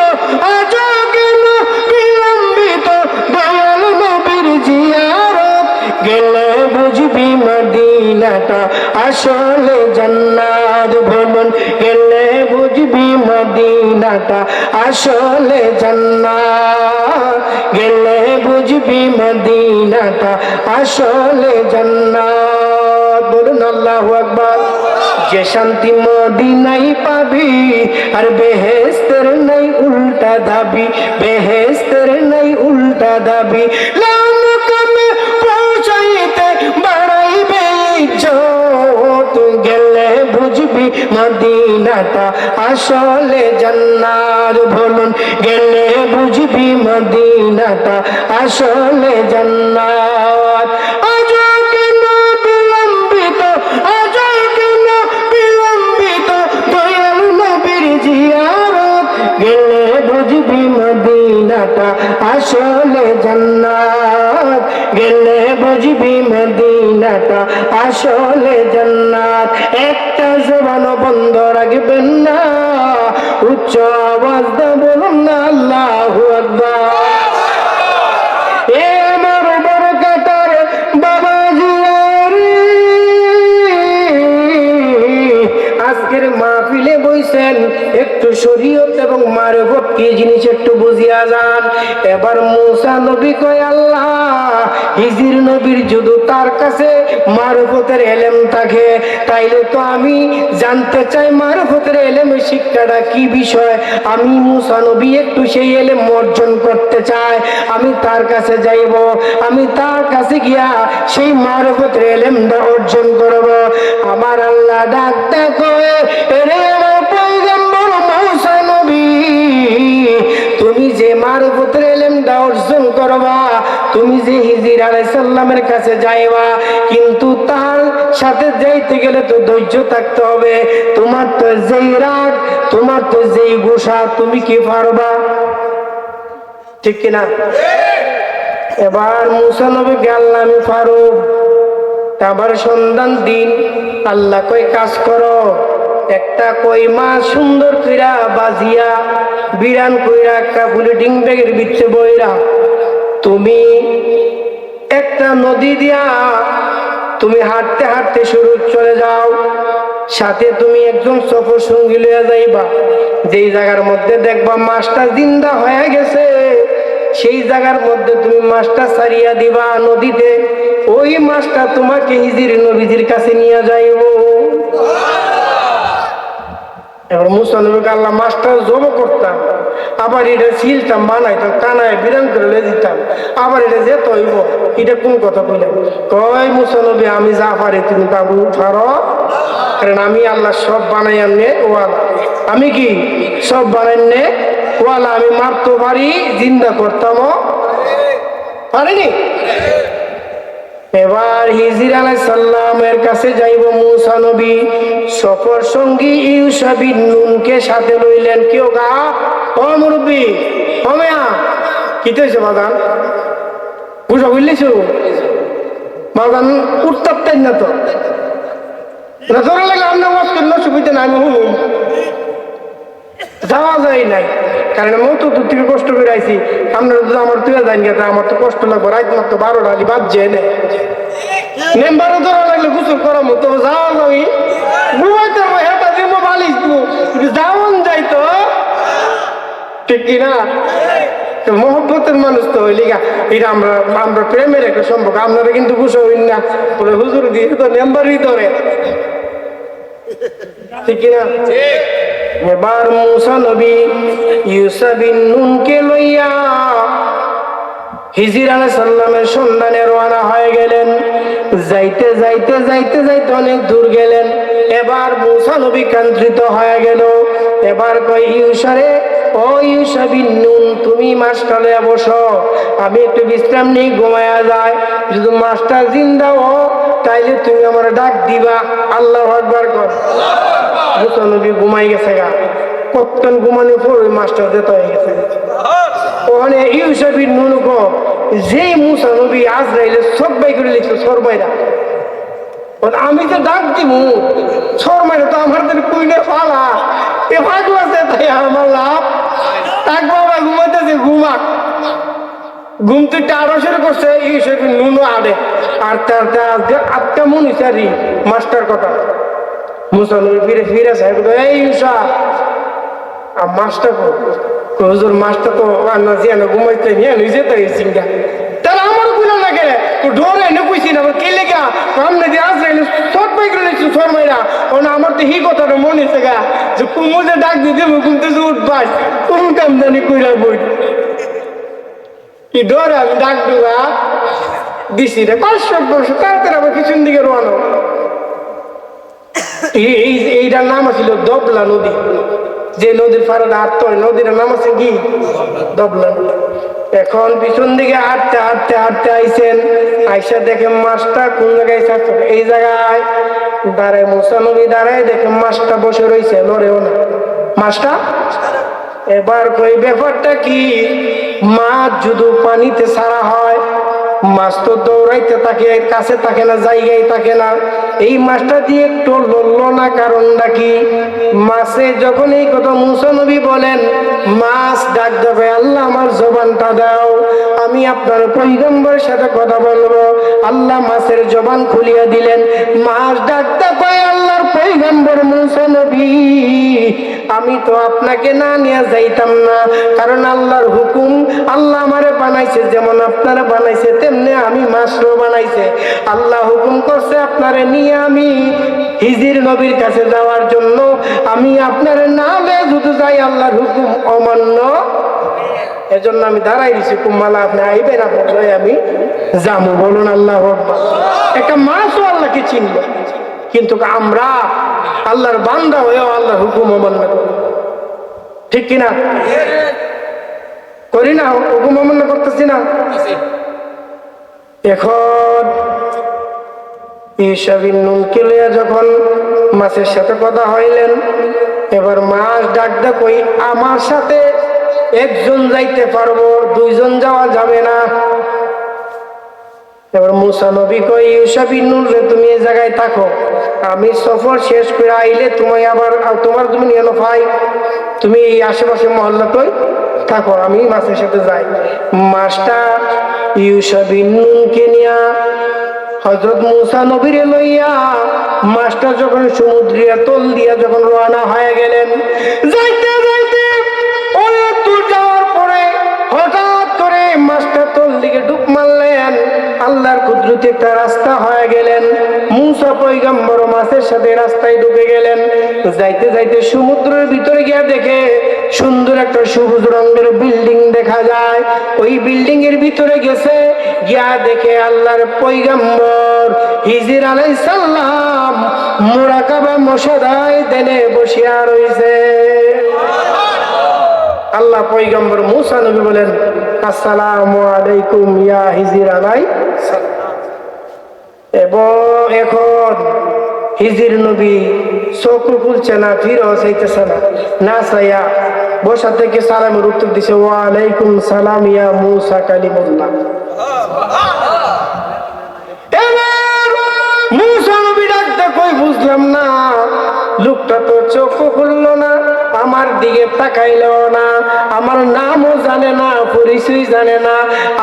আজ কেন বিলম্বিত দয়াল নবীর জিয়ারত, গেলে বুঝবি মদিনাটা আসলে জান্নাত ভ্রমণ, গেলে বুঝবি মদিনাটা আসলে জান্নাত, গেলে বুঝবি মদিনাটা আসলে জান্নাত। বলুন আল্লাহু আকবার। যে শান্তি মদিনাই পাবি আর বেহেশতের নাই উল্টা দাবি, বেহেশতের নাই উল্টা দাবি। লামকামে পৌঁছাইতে বাড়াইবে ইজ্জত, গেলে বুঝবি মদিনাটা আসলে জান্নাত। বলুন গেলে বুঝবি মদিনাটা আসলে জান্নাত। আজ কেন বিলম্বিত, আজ কেন বিলম্বিত দয়াল নবীর জিয়ারত, গেলে বুঝবি মদিনাটা আসলে জান্নাত, গেলে বুঝবি মদিনাটা আসলে জান্নাত। একটা জবান বন্ধ রাখবেন না, উচ্চ আওয়াজ দা বলুন না আল্লাহু আকবার। এ আমার বরকতার বাবা জিয়ারি, আজকের মাহফিলে বইছেন, একটু শরীয়ত এবং মারফত কি জিনিস একটু বুঝিয়া যান। এবার মুসা নবী কয় আল্লাহ, হিজির নবীর যদি তার কাছে মারফতের এলেম থাকে, তাইলে তো আমি জানতে চাই মারফতের এলেমের শিক্ষাটা কি বিষয়। আমি মুসা নবী একটু সেই এলেম অর্জন করতে চাই, আমি তার কাছে যাইব, আমি তার কাছে গিয়া সেই মারফতের এলেমটা অর্জন করব। আমার আল্লাহ ডাকতে কয়, এরে আমার পয়গম্বর মুসা নবী, তুমি যে মারফতের এলেমটা অর্জন করবা, তুমি যে হিজির আলাইহিস সালামের কাছে যাইবা, কিন্তু তার সাথে যাইতে গেলে তো ধৈর্য থাকতে হবে। তোমার তো যেই রাগ, তোমার তো যেই গোসা, তুমি কি পারবা? ঠিক কিনা? এবার মুসা নবীকে আল্লাহ আমি পারো। আবার সন্ধান দিন আল্লাহ কই কাজ করো, একটা কই মাছ সুন্দর কইরা বাজিয়া বিরান কইরা একটা ফুলে ডিং ব্যাগের ভিতরে বইরা তুমি একটা নদী দিয়া তুমি হাঁটতে হাঁটতে শুরু চলে যাও, সাথে তুমি একজন সফর সঙ্গী লইয়া যাইবা। যেই জায়গার মধ্যে দেখবা মাছটা জিন্দা হয়ে গেছে, সেই জায়গার মধ্যে তুমি মাছটা ছাড়িয়া দিবা নদীতে। ওই মাছটা তোমাকে হিজির নবীজির কাছে নিয়ে যাইব। এবার মুসা নবীকে আল্লাহ মাছটা জব করতাম, আবার এটা ছিলতাম, বানাইতাম, কানায় বিরাম করে লে দিতাম, আবার এটা যেত হইব। এটা কোন কথা কইলাম? কয় মুসা নবী আমি যা পারি তুমি বাবু পারো, কারণ আমি আল্লাহ সব বানাই আনে ওয়ালা। আমি কি সব বানাইনে ওয়ালা? আমি মারতে পারি, জিন্দা করতামও পারিনি। এবার হিজির আলাইহিস সালামের কাছে যাইব মুসা নবী, সফর সঙ্গী ইউশা বিন নুনকে সাথে লইলেন। কেউ গা ও মুরব্বী ও মেয়া কি হয়েছে বাদান বুঝা বুঝলিস বাদান উঠতে না তো ধরে লাগলে আমরা ওয়াজ করলে সুবিধা নাই, আমি হুম যাওয়া যায় নাই, কারণ আমি তো দূর থেকে কষ্ট করে আইছি। আপনারা যদি আমার তুলে যান গেছে আমার তো কষ্ট লাগবে, রাত মাত্র 12টা আলি বাদ যায় না, মেম্বারও ধরা লাগলে গোসল করার মতো যাওয়া যাবি ঘুমাইতে হেঁটা দিব বালিশ দিব যাওয়ান যাইতো, ঠিক কিনা? মহব্বতের মানুষ তো হইলি গা, এটা আমরা আমরা প্রেমের একটা সম্পর্ক। আপনারা কিন্তু গোসল হইন না বলে হুজুর দিয়ে তো মেম্বারই ধরে, ঠিক কিনা? এবার মুসা নবী ইউসা বিন নুনকে লইয়া হিজির আলাইহিস সালামের সন্ধানে রওনা হয়ে গেলেন। যাইতে যাইতে যাইতে যাইতে অনেক দূর গেলেন। এবার মুসা নবী কান্ত্রিত হয়ে গেল। এবার কই ইউসা রে, ও ইউসা বিন নুন তুমি মাছটা লইয়া বসো, আমি একটু বিশ্রাম নিয়ে ঘুমায়া যায়। যদি মাছটা জিন্দা ও তাইলে তুমি আমার ডাক দিবা। আল্লাহু আকবার কর। মুসা নবী ঘুমাই গেছে গা, কতক্ষণ ঘুমানোর পর ওই মাছটা যেতে হয়ে গেছে। ওখানে ইউসা বিন নুন কো যেই মুসা নবী আজরাইলে সবাই করে লিখছে সরমাইরা, আমি তো ডাক দিব সরমাইরা তো আমার কইলে ফালা এ ভাগু আছে, তাই আমার লাভ তাক বাবা ঘুমাইতেছে ঘুমাক। ঘুম থেকে আরো শুরু করছে ইউসা বিন নুনও আড়ে আটটা আটটা আজকে আটটা মনে চারি মাস্টার কথা। মুসা নবী ফিরে ফিরে সাহেব এই ইউসা মাছটা হুজুর মাছটা তো রান্না জিয়ানো ঘুমাইতে নিয়ে নিজে তো গেছি গা, তাহলে আমার গুলো না গেলে ডোরে এনে কইছি না কে লেগা সামনে দিয়ে আসলে সব পাই করে নিচ্ছি শর্মাইরা ও না। আমার তো হি কথাটা মনে হচ্ছে গা যে কুমুজে ডাক দিতে ঘুমতে উঠবাস কোন কাম জানি কইরা বই কি ডরে আমি ডাক দেবা দিছি রে 500 বছর তাড়াতাড়ি আবার পিছন দিকে রোয়ানো। এইটার নাম ছিল দবলা নদী, যে নদীর পাড়ে হাঁটতে হয় নদীর নাম আছে কি দবলা। এখন পিছন দিকে হাঁটতে হাঁটতে হাঁটতে আইছেন, আইসা দেখে মাছটা কোন জায়গায় থাকতো, এই জায়গায় দাঁড়ায় মুসা নবী দাঁড়ায় দেখে মাছটা বসে রয়েছে, লড়েও না মাছটা। এবার কই ব্যাপারটা কি, মাছ যদি পানিতে ছাড়া হয় মাছ তো দৌড়াইতে থাকে, কাছে থাকে না, জায়গায় থাকে না। এই মাছটা দিয়ে একটু লড়লো না, কারণটা কি? মাছে যখন এই কথা মুসা নবী বলেন, মাছ ডাক দেবে আল্লাহ আমার জবানটা দাও, আমি আপনার পয়গম্বরের সাথে কথা বলবো। আল্লাহ মাছের জবান খুলিয়ে দিলেন। মাছ ডাকতে পায় আল্লাহর পয়গম্বর মুসা নবী, আমি তো আপনাকে না নিয়ে যাইতাম না, কারণ আল্লাহর হুকুম। আল্লাহ আমারে বানাইছে যেমন আপনারা বানাইছে তেমনি আমি মাছও বানাইছে। আল্লাহ হুকুম করছে আপনারে নিয়ে আমি হিজির নবীর কাছে যাওয়ার জন্য, আমি আপনারে না লয়ে যদি যাই আল্লাহর হুকুম অমান্য, এজন্য আমি দাঁড়াই দিছি কুম্মালা আপনি আইবেন আপনার আমি যাবো। বলুন আল্লাহু আকবার। একটা মাছও আল্লাহকে চিনল, কিন্তু আমরা আল্লাহর বান্দা হয়েও আল্লাহর হুকুম অমান্য করি, ঠিক কিনা? করি না, হুকুম অমান্য করতেছি না। এখন ইউসা বিন নুনকে লইয়া যখন মাছের সাথে কথা হইলেন, এবার মাছ ডাকতে কই আমার সাথে একজন যাইতে পারবো, দুইজন যাওয়া যাবে না। এবার মুসা নবী কই ইউসা বিন নুন রে তুমি এই জায়গায় থাকো, আমি সফর শেষ করে আইলে তোমায় আবার তোমার তুমি নিয়ে পাই, তুমি এই আশেপাশে মহল্লা কই থাকো, আমি মাছের সাথে যাই। মাছটা ইউসা বিন নুনকে নিয়া হযরত মূসা নবীরে লইয়া মাছটা যখন সমুদ্রের তল দিয়া যখন রওনা হয়ে গেলেন, যাইতে যাইতে অনেক দূর যাওয়ার পরে হঠাৎ করে মাছটা তল দিকে ডুব মারলেন। আল্লাহর কুদরতে একটা রাস্তা হয়ে গেলেন। মূসা পয়গম্বর মাছের সাথে রাস্তায় ঢুকে গেলেন। যাইতে যাইতে সমুদ্রের ভিতরে গিয়া দেখে সুন্দর একটা সবুজ রঙের বিল্ডিং দেখা যায়। ওই বিল্ডিং এর ভিতরে গেছে, গিয়া দেখে আল্লাহর পয়গম্বর হিজর আলাইহিস সালাম মুরাকাবা মুশাহাদায় দেনে বসিয়া রইছে। আল্লাহ পয়গম্বর মূসা নবী বলেন, আসসালামু আলাইকুম ইয়া হিজর আলাইহিস সালাম। এবং এখন হিজর নবী চোখ খুলছে না, ফিরেও চাইতেছে না, না চাইয়া বসা থেকে সালামের উত্তর দিছে, ওয়া আলাইকুম সালাম ইয়া মূসা কালিমুল্লাহ। মূসা নবী ডাকতে কই বুঝলাম না, লোকটা তো চোখ খুললো না, আমার দিকে তাকাইলো না, আমার নামও জানে না, পরিচয় জানে না,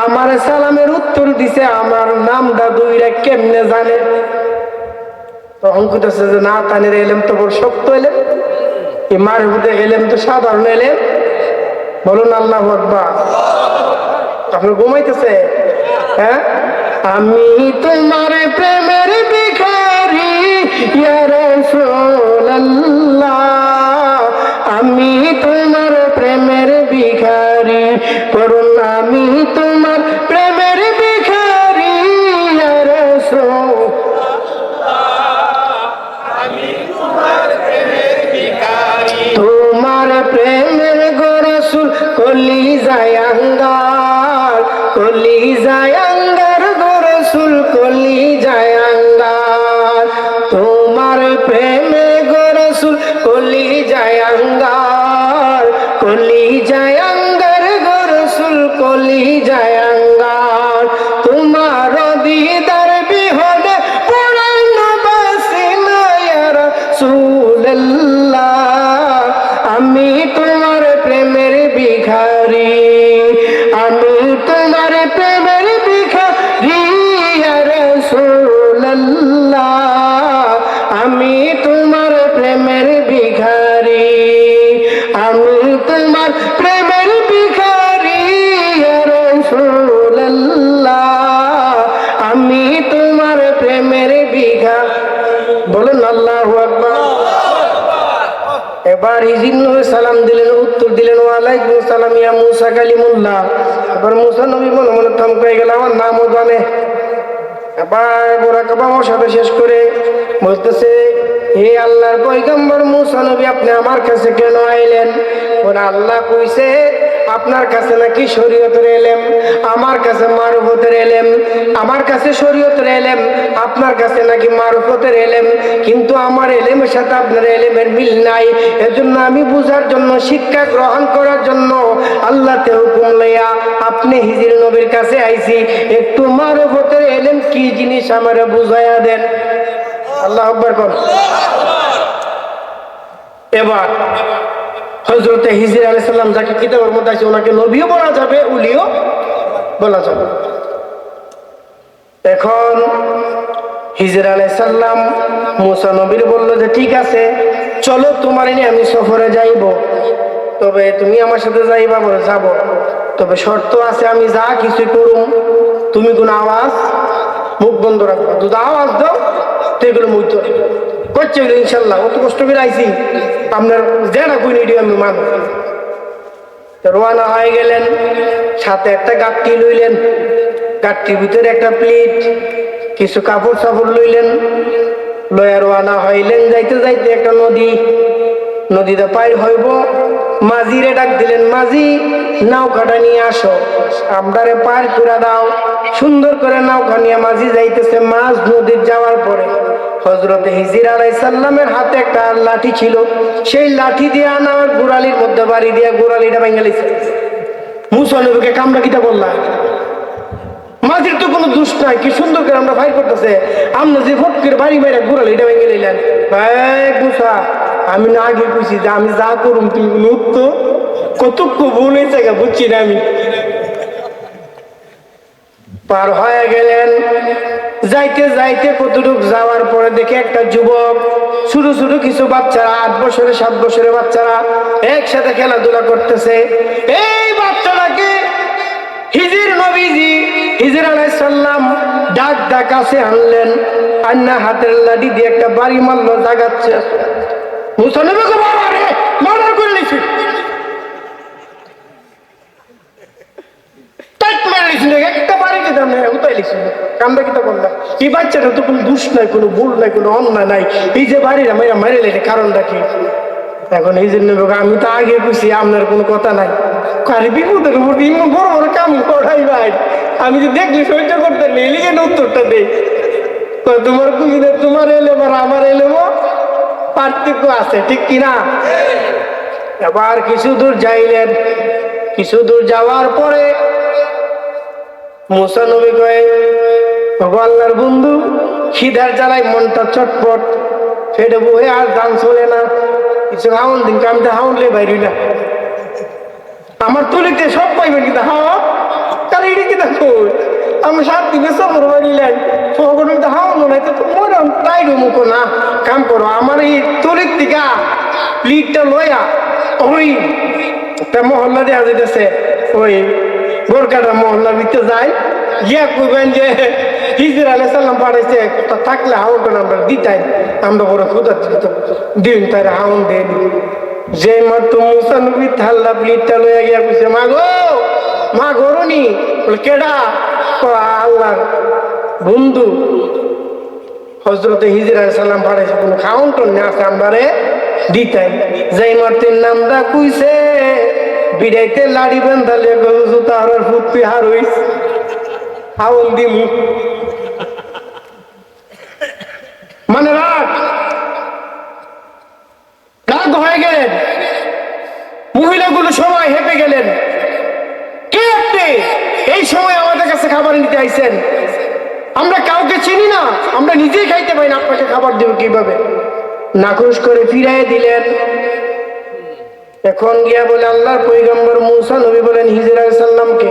আমার সালামের উত্তর দিছে, আমার নামটা দুইরা কেমনে জানে। তখন কইতেছে যে না, তানের এলেম তো বড় শক্ত এলেম, এই মারফতে এলেম তো সাধারণ এলেম। বলুন আল্লাহু আকবার। আপনি ঘুমাইতেছে? হ্যাঁ, আমি তোমার প্রেমের ভিখারি ইয়া রাসূলুল্লাহ, আমি তোমার প্রেমের ভিখারি, করুন আমি তোমার প্রেমের ভিখারি ইয়া রাসূলুল্লাহ, আমি তোমার প্রেমের ভিখারি, তোমার প্রেমের গো রাসূল কলিজায় আঙ্গার, কলিজায় আঙ্গার গো রাসূল কলিজায় আঙ্গার, তোমার প্রেমে গো রাসূল কলিজায় আঙ্গার, কলিজায় আঙ্গার গো রাসূল কলিজায় আঙ্গার, তোমার দিদার বিহনে পরাণ বাসে না ইয়া রাসূলুল্লাহ, আমি তোমার প্রেমের ভিখারি, আমি তোমার প্রেমের ভিখারি ইয়া রাসূলুল্লাহ, আমি তোমার প্রেমের ভিখারি, আমি তোমার প্রেমের ভিখারি ইয়া রাসূলুল্লাহ, আমি তোমার প্রেমের ভিখারি। বলুন আল্লাহু আকবার। এবার হিজর নবী সালাম দিলেন, উত্তর দিলেন ওয়া আলাইকুম সালাম ইয়া মূসা কালিমুল্লাহ। এবার মূসা নবী মনে মনে থমকে গেল, আমার নামও জানে। এবার মুরাকাবা মুশাহাদা শেষ করে বলতেছে, হে আল্লাহর পয়গম্বর মূসা নবী, আপনি আমার কাছে কেন আইলেন? বলে আল্লাহ কইছে আপনার কাছে নাকি শরীয়তের এলেম, আমার কাছে মারুফতের এলেম, আমার কাছে শরীয়তের এলেম, আপনার কাছে নাকি মারুফতের এলেম, কিন্তু আমার এলেমের সাথে আপনার এলেমের মিল নাই। এজন্য আমি বুঝার জন্য, শিক্ষা গ্রহণ করার জন্য আল্লাহতে হুকুম লইয়া আপনি হিজর নবীর কাছে আইছি, একটু মারুফতের এলেম কি জিনিস আমারে বুঝাইয়া দেন। আল্লাহু আকবার কর। এবার হযরতে হিজর আলাইহিস সালাম যাকে কিতাবের মধ্যে আছে, ওনাকে নবীও বলা যাবে, উলিও বলা যাবে। এখন হিজর আলাইহিস সালাম মূসা নবীর বলল যে ঠিক আছে, চলো তোমার নিয়ে আমি সফরে যাইব, তবে তুমি আমার সাথে যাইবা। বলে যাব, তবে শর্ত আছে, আমি যা কিছু করুম তুমি কোনো আওয়াজ, মুখ বন্ধ রাখবা, যদি আওয়াজ দাও তো এগুলো মুইত করছে ইনশাল্লাহ। অত কষ্ট করে আইছি, আপনার যেটা কই নিডি আমি মানুষ। রওনা হয়ে গেলেন, সাথে একটা গাঠি লইলেন, গাঠটির ভিতরে একটা প্লেট, কিছু কাপড় চাপড় লইলেন, লয়া রওনা হইলেন। যাইতে যাইতে একটা নদী, নদীতে পার হইব, মাঝিরে ডাক দিলেন, মাঝি নৌকাটা নিয়ে আসো, আমরারে পার করে দাও। সুন্দর করে নৌকা নিয়ে মাঝি যাইতেছে। মাঝ নদীর যাওয়ার পরে হযরতে হিজর আলাইহিস সালামের হাতে একটা লাঠি ছিল, সেই লাঠি দিয়ে আনার গোড়ালির মধ্যে বাড়ি দিয়ে গোড়ালিটা ভেঙে গেছে। মূসা নবীকে কামড়া কিতা বললা, মাঝির তো কোনো দোষ নাই, কি সুন্দর করে আমরা ফাইট করতেছে, আমরা যে ফটকের বাড়ি মেরে গোড়ালিটা ভেঙে নিলেন। ভাই মূসা, আমি না আগে কইছি যে আমি যা করুম তুমি লোক তো কতক্ষণ ভুল হয়েছে বুঝছি না আমি। পার হয়ে গেলেন। যাইতে যাইতে কতটুক যাওয়ার পরে দেখে একটা যুবক, ছোট ছোট কিছু বাচ্চারা, 8 বছরের 7 বছরের বাচ্চারা একসাথে খেলাধুলা করতেছে। এই বাচ্চাটাকে হিজির নবীজি হিজির আলাইহিস সালাম ডাক কাছে আনলেন, আন্না হাতের লাঠি দিয়ে একটা বাড়ি মারলো, জাগাচ্ছে। মুসা নবীকে বাবারে মার্ডার করে নিয়েছে, একটা বাড়িতে দাম নেই, উতাই লিখছিল। কামটা কিতা করলাম, এই বাচ্চাটা তো কোনো দোষ নাই, কোনো ভুল নাই, কোনো অন্যায় নাই। এই যে বাড়ির মাইরা মারে লেগে কারণটা কি? এখন এই জন্য আমি তো আগে বুঝছি আপনার কোনো কথা নাই। আরে বিপদের উপর ইমন বড় বড় কাম করাই ভাই, আমি তো দেখলি সহ্য করতে নেই, লিখে উত্তরটা দেই। তোমার কুমিদের তোমার এলেম আর আমার এলেম পার্থক্য আছে, ঠিক কিনা? এবার কিছু দূর যাইলেন, কিছু দূর যাওয়ার পরে মুসা নবী কয়ে, আল্লাহর বন্ধু, খিদার জ্বালায় মনটা চটপট, ফেটে বহে আর দান চলে না, কিছু হাউন দিন, আমি তো হাউনলে বাইরি না, আমার তুলিতে সব পাইবেন কিন্তু হাওয়া তাহলে এটা কি দেখো, আমি 7 দিনে সফর বাড়িলেন হাওয়ানো নাই, তো মনে তাই মুখো না। কাম করো, আমার এই তুলির দিকা প্লিটটা লয়া ওই একটা মহল্লা দেওয়া যেতেছে, ওই গোরকাটা মহল্লার ভিতরে যায়, গিয়া কইবেন যে হিজর আলাইহিস সালাম পাঠাইছে, থাকলে হাওন করে আমরা দিতাই, আমরা বড় ক্ষুদা দিন তার হাওন দেন। যে মাত্র মুসা নবী থাল্লা প্লিটটা লইয়া গিয়া কইছে, মা গো, মা গরুনি, বলে কেডা? আল্লাহর বন্ধু হযরতে হিজর আলাইহিস সালাম পাঠাইছে, কোনো খাওন টন না আছে আমরারে দিতাই। যেই মাত্র নামটা কইছে, বিড়াইতে লাড়ি বান্ধালে গজু তার ফুটপি হার হইস হাউন দিমু, মানে রাগ হয়ে গেলেন। মহিলাগুলো সবাই হেঁপে গেলেন, কে আপনি? এই সময় আমাদের কাছে খাবার নিতে আইছেন, আমরা কাউকে চিনি না, আমরা নিজেই খাইতে পারি না, আপনাকে খাবার দেব কিভাবে? নাখোশ করে ফিরাই দিলেন। এখন গিয়া বলে আল্লাহর পয়গম্বর মুসা নবী বলেন হিজর আলাইহিস সালামকে,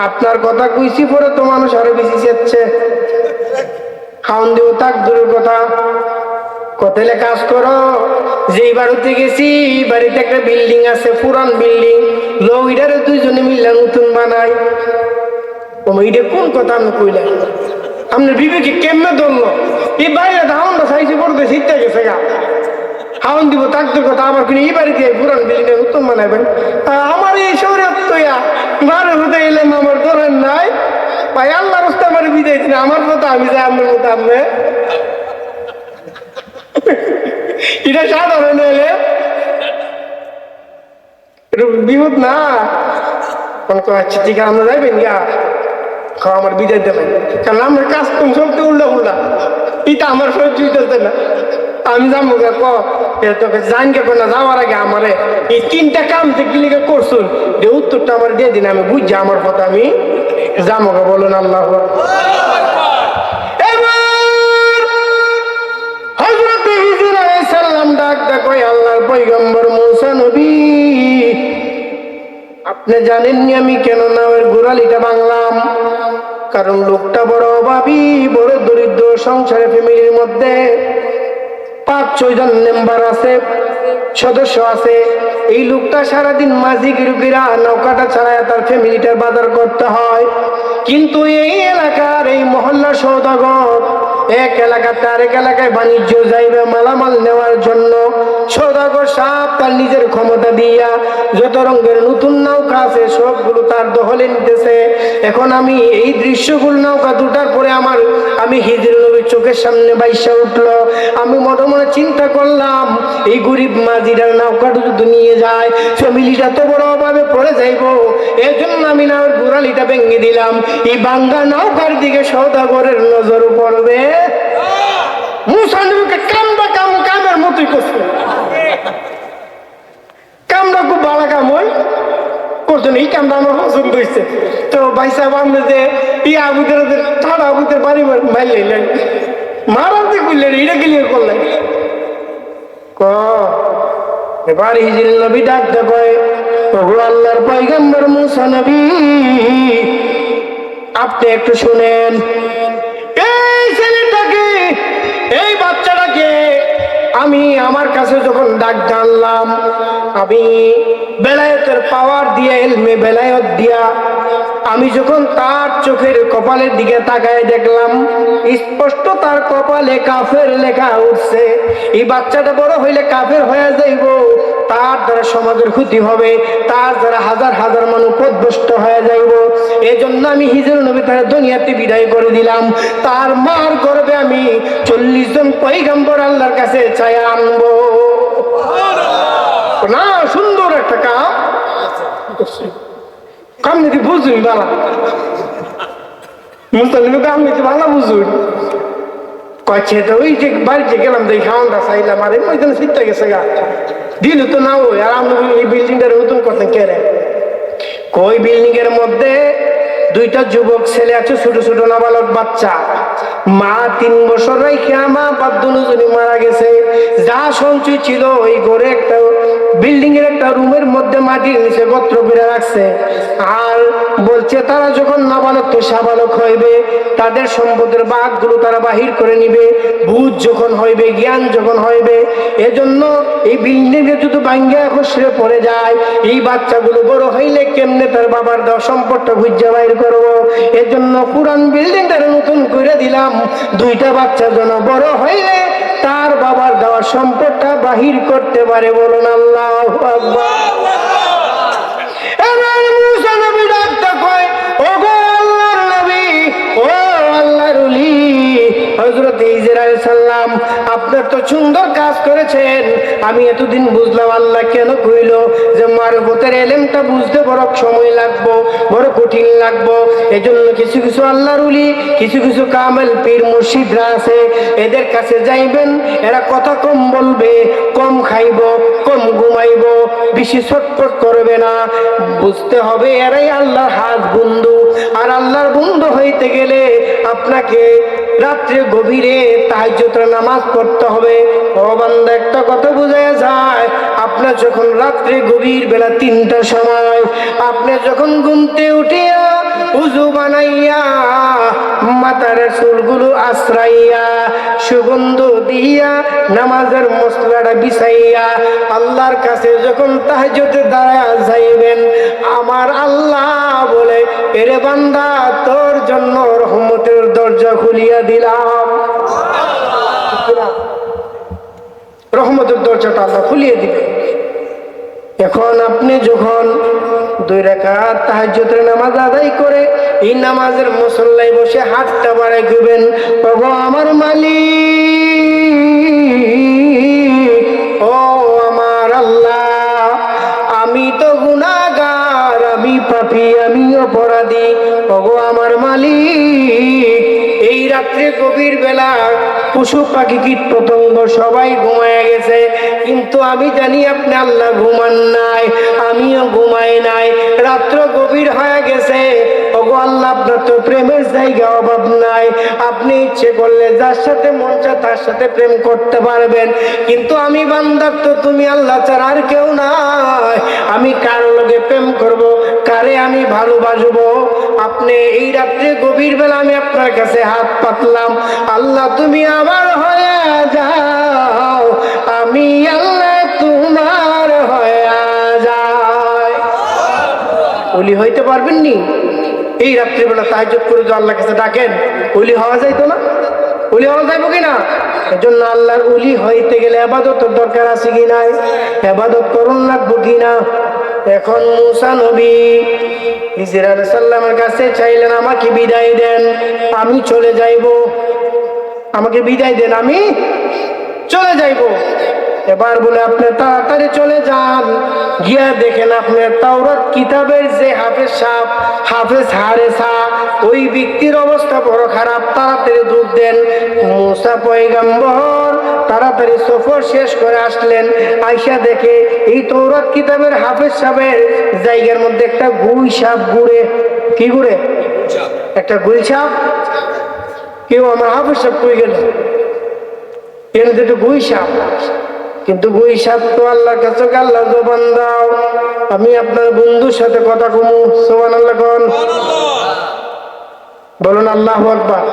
আপনার কথা কইছি পরে তো মানুষ আরো বেশি চেচ্ছে, খাওন দেব তাক দূরের কথা, কতেলে কাজ করো, যেই বাড়িতে গেছি বাড়িতে একটা বিল্ডিং আছে, পুরান বিল্ডিং, লোক ইটারে 2 জনে মিললে নতুন বানাই। এটা কোন কথা আপনি কইলেন? আপনার বিবেকে কেমনে ধরলো? এই বাইরে হাউনটা সাইজে পড়তে শিখতে গেছে গা, হাউন দিব তাকদের কথা, আমার কিন্তু এই বাড়িতে পুরান বিল্ডিং নতুন বানাইবেন? আমার এই শরীর তৈয়া বারো হতে এলাম, আমার ধরেন নাই ভাই, আল্লাহ রাস্তা আমার বিদায় দিন, আমার মতো আমি যাই, আপনার মতো আপনি। এটা সাধারণ এলে বিপদ না। আচ্ছা ঠিক আছে, আমরা যাইবেন গা, খাওয়া আমার বিদায় দেবেন, কারণ আমার কাজ কম সবকে উল্টা উল্টা, এটা আমার সহ্য হইতেছে না, আমি যাবো তোকে জান কে না যাওয়ার আগে আমারে এই 3টা কাম থেকে করছুন, যে উত্তরটা আমার দিয়ে দিন, আমি বুঝছি আমার কথা, আমি যাবো। বলুন আল্লাহ। আল্লাহর পয়গম্বর মুসা নবী, আপনি জানেননি আমি কেন নামের গোড়ালিটা ভাঙলাম? কারণ লোকটা বড় অভাবী, বড় দরিদ্র, সংসারে ফ্যামিলির মধ্যে 5-6 জন মেম্বার আছে, সদস্য আছে। এই লোকটা সারাদিন মাঝি গিরুগিরা নৌকাটা ছাড়ায় তার ফ্যামিলিটার বাজার করতে হয়। কিন্তু এই এলাকার এই মহল্লা সওদাগর এক এলাকাতে আরেক এলাকায় বাণিজ্য যাইবে মালামাল নেওয়ার জন্য, সওদাগর সাহেব তার নিজের ক্ষমতা দিয়া যত রঙের নতুন নৌকা আছে সবগুলো তার দখলে নিতেছে। এখন আমি এই দৃশ্যগুলো নৌকা দুটার পরে আমি হিজর নবীর চোখের সামনে বাইসা উঠলো। আমি মনে মনে চিন্তা করলাম, এই গরিব মাঝিরা নৌকাটা যদি নিয়ে যায় ফ্যামিলিটা তো বড় অভাবে পড়ে যাইব, এর জন্য আমি নাওর গোড়ালিটা ভেঙে দিলাম। এই বাঙ্গা নৌকার দিকে সওদাগরের নজর পড়বে। মুসা নবীকে কামের মতোই করছে, কামটা খুব ভালো কাম হয় করছেন, এই কামটা আমার পছন্দ হয়েছে। তো ভাই সাহেব আপনি যে আবুদের ঠাড়া আবুদের বাড়ি মাইলেন মারাতে করলেন, এটা ক্লিয়ার করলেন। এবার হিজর নবী ডাকতে কয়, ওগো আল্লাহর পয়গম্বর মুসা নবী, আপনি একটু শুনেন। এই ছেলেটাকে, এই বাচ্চাটাকে আমি আমার কাছে যখন ডাক জানলাম, আমি বেলায়েতের পাওয়ার দিয়ে, এলমে বেলায়েত দিয়া আমি যখন তার চোখের কপালের দিকে তাকায় দেখলাম, স্পষ্ট তার কপালে কাফের লেখা উঠছে। এই বাচ্চাটা বড় হইলে কাফের হয়ে যাইব, তার দ্বারা সমাজের ক্ষতি হবে, তার দ্বারা হাজার হাজার মানুষ পথভ্রষ্ট হয়ে যাইব। এই জন্য আমি হিজর নবী তার দুনিয়াতে বিদায় করে দিলাম। তার মার গর্ভে আমি 40 জন পয়গম্বর আল্লাহর কাছে চাই আনবো না। সুন্দর একটা কাম কাম নিতে বুঝুন বালা মুসলিম কাম নিতে ভালো বুঝুন। কয়েছে তো ওই যে বাড়িতে গেলাম দেখি খাওয়ানটা চাইলাম, আর ওই জন্য শীতটা গেছে গা দিল তো না ওই। আর আমরা এই বিল্ডিংটা নতুন করতেন কেড়ে, কই বিল্ডিং এর মধ্যে 2টা যুবক ছেলে আছে, ছোট ছোট নাবালক বাচ্চা। মা 3 বছর রাইখা মা বাপ দুজনই মারা গেছে। যা সঞ্চয় ছিল ওই ঘরে একটা বিল্ডিং এর একটা রুমের মধ্যে মাটির নিচে গত্র করে রাখছে। আর বলছে তারা যখন নাবালক তো সাবালক হইবে, তাদের সম্পদের ভাগগুলো তারা বাহির করে নিবে, বুঝ যখন হইবে, জ্ঞান যখন হইবে। এজন্য এই বিল্ডিং এ যদি ভাঙ্গা খসড়ে পড়ে যায়, এই বাচ্চাগুলো বড় হইলে কেমনে তার বাবার দেওয়া সম্পদটা বুঝা বাইর করবো। এজন্য পুরান বিল্ডিংটা নতুন করে দিলাম, 2টা বাচ্চা যেন বড় হইলে তার বাবার দেওয়া সম্পদটা বাহির করতে পারে। বলুন আল্লাহু আকবার। এবার মুসা নবী ডাকতে কয়, ওগো আল্লাহর নবী, ও আল্লাহর ওলি হযরত ইসরা আলাইহিস সালাম, আপনার তো সুন্দর কাজ করেছেন। আমি এতদিন বুঝলাম আল্লাহ কেন কইল যে মারফতের ইলমটা বুঝতে বড় সময় লাগবো, বড় কঠিন লাগবো। এজন্য কিছু কিছু আল্লাহর ওলি, কিছু কিছু কামেল পীর মুর্শিদরা আছে, এদের কাছে যাইবেন, এরা কথা কম বলবে, কম খাইব, কম ঘুমাইব, বেশি ছটফট করবে না। বুঝতে হবে এরাই আল্লাহর হাত বন্ধু। আর আল্লাহর বন্ধু হইতে গেলে আপনাকে রাত্রে গভীরে তাহাজ্জুদের নামাজ পড়তে হবে। ও বান্দা, একটা কথা বোঝা যায়, আপনার যখন রাত্রে গভীর বেলা 3টার সময় আপনি যখন ঘুমতে উঠিয়া উযু বানাইয়া মাথার চুলগুলো আশ্রাইয়া সুগন্ধ দিয়া নামাজের মসলাটা বিছাইয়া আল্লাহর কাছে যখন তাহাজ্জুদে দাঁড়ায়া যাইবেন, আমার আল্লাহ বলে, এরে বান্দা তোর জন্য রহমতের দরজা খুলিয়া দিলাম। রহমতের দরজাটা আল্লাহ খুলিয়ে দিবে। এখন আপনি যখন 2 রাকাত তাহাজ্জুদের নামাজ আদায় করে এই নামাজের মুসল্লায় বসে হাতটা বাড়াই দিবেন, ওগো আমার মালিক, ও আমার আল্লাহ, আমি তো গুনাহগার, আমি পাপী, আমি অপরাধী। ওগো আমার মালিক, এই রাত্রে গভীর বেলা পশু পাখি কীট পতঙ্গ সবাই ঘুমায় গেছে, কিন্তু আমি জানি আপনি আল্লাহ ঘুমান নাই, আমিও ঘুমাই নাই। রাত্র গভীর হয়ে গেছে। ওগো আল্লাহ, আপনার তো প্রেমের জায়গা অভাব নাই। আপনি ইচ্ছে করলে যার সাথে মন চায় তার সাথে প্রেম করতে পারবেন, কিন্তু আমি বান্দার তো তুমি আল্লাহ ছাড়া আর কেউ নাই। আমি কার লগে প্রেম করব, কারে আমি ভালোবাসবো? আপনি এই রাত্রে গভীর বেলা আমি আপনার কাছে হাত পাতলাম, আল্লাহ তুমি আমার হয়ে যাও, আমি আল্লাহ তোমার হয়ে যাই। ওলি হইতে পারবেন নি? এই রাত্রিবেলা তাহাজ্জুদ করে যদি আল্লাহর কাছে ডাকেন, ওলি হওয়া যাইতো না? ওলি হওয়া যাইব কিনা? এজন্য আল্লাহর ওলি হইতে গেলে ইবাদতের দরকার আছে কি নাই? ইবাদত করুন লাগবো কিনা? এখন মুসা নবী ইসরা আলাইহিস সালামের কাছে চাইলেন, আমাকে বিদায় দেন, আমি চলে যাইব, আমাকে বিদায় দেন, আমি চলে যাইব। এবার বলে, আপনি তাড়াতাড়ি চলে যান, গিয়া দেখেন আপনার তাওরাত কিতাবের যে হাফেজ সাহেব, হাফেজ হারেসা, ওই ব্যক্তির অবস্থা বড় খারাপ, তাড়াতাড়ি দুধ দেন। মুসা পয়গম্বর তাড়াতাড়ি সফর শেষ করে আসলেন। আইসা দেখে এই তাওরাত কিতাবের হাফেজ সাহেবের জায়গার মধ্যে একটা গুই সাপ ঘুরে। কি ঘুরে? একটা গুই সাপ। কেউ আমার হাফেজ সাহেব কই গেল? এর তো গুই সাপ, কিন্তু গুই সাপ তো আল্লাহর কাছে, আল্লাহ জবান দাও, আমি আপনার বন্ধুর সাথে কথা কমু। সুবহানাল্লাহ কোন। বলুন আল্লাহু আকবার।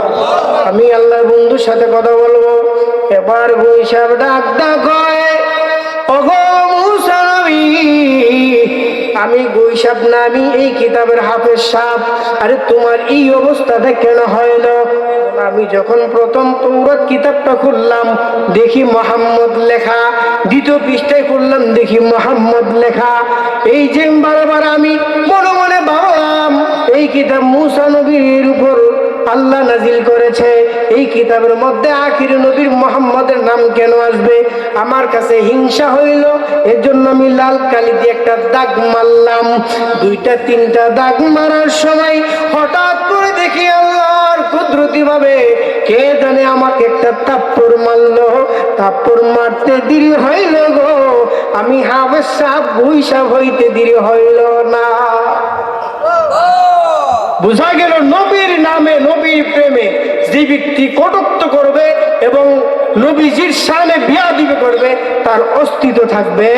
আমি আল্লাহর বন্ধুর সাথে কথা বলবো। এবার গুইসাব ডাক হয়, ওগো মুসা নবী, আমি গুইসাব না, আমি এই কিতাবের হাফেজ সাহেব। আরে তোমার এই অবস্থাটা কেন হইল? আমি যখন প্রথম তৌরাত কিতাবটা খুললাম দেখি মুহাম্মদ লেখা, দ্বিতীয় পৃষ্ঠায় খুললাম দেখি মুহাম্মদ লেখা। এই যে বারবার আমি মনে মনে ভাবলাম এই কিতাব মুসা নবীর উপর আল্লাহ নাজিল করেছে, এই কিতাবের মধ্যে আখির নবীর মুহাম্মদের নাম কেন আসবে? আমার কাছে হিংসা হইল, এর জন্য আমি লাল কালি দিয়ে একটা দাগ মারলাম। দুইটা তিনটা দাগ মারার সময় হঠাৎ করে দেখি আল্লাহর কুদরতি ভাবে কে জানে আমাকে একটা থাপ্পড় মারলো। থাপ্পড় মারতে দেরি হইল গো, আমি হাফেজ সাহেব গুইসাব হইতে দেরি হইল না। বোঝা গেল নবীর নামে নবীর প্রেমে যে ব্যক্তি কটূক্ত করবে এবং নবীজির শানে বিয়াদবি করবে তার অস্তিত্ব থাকবে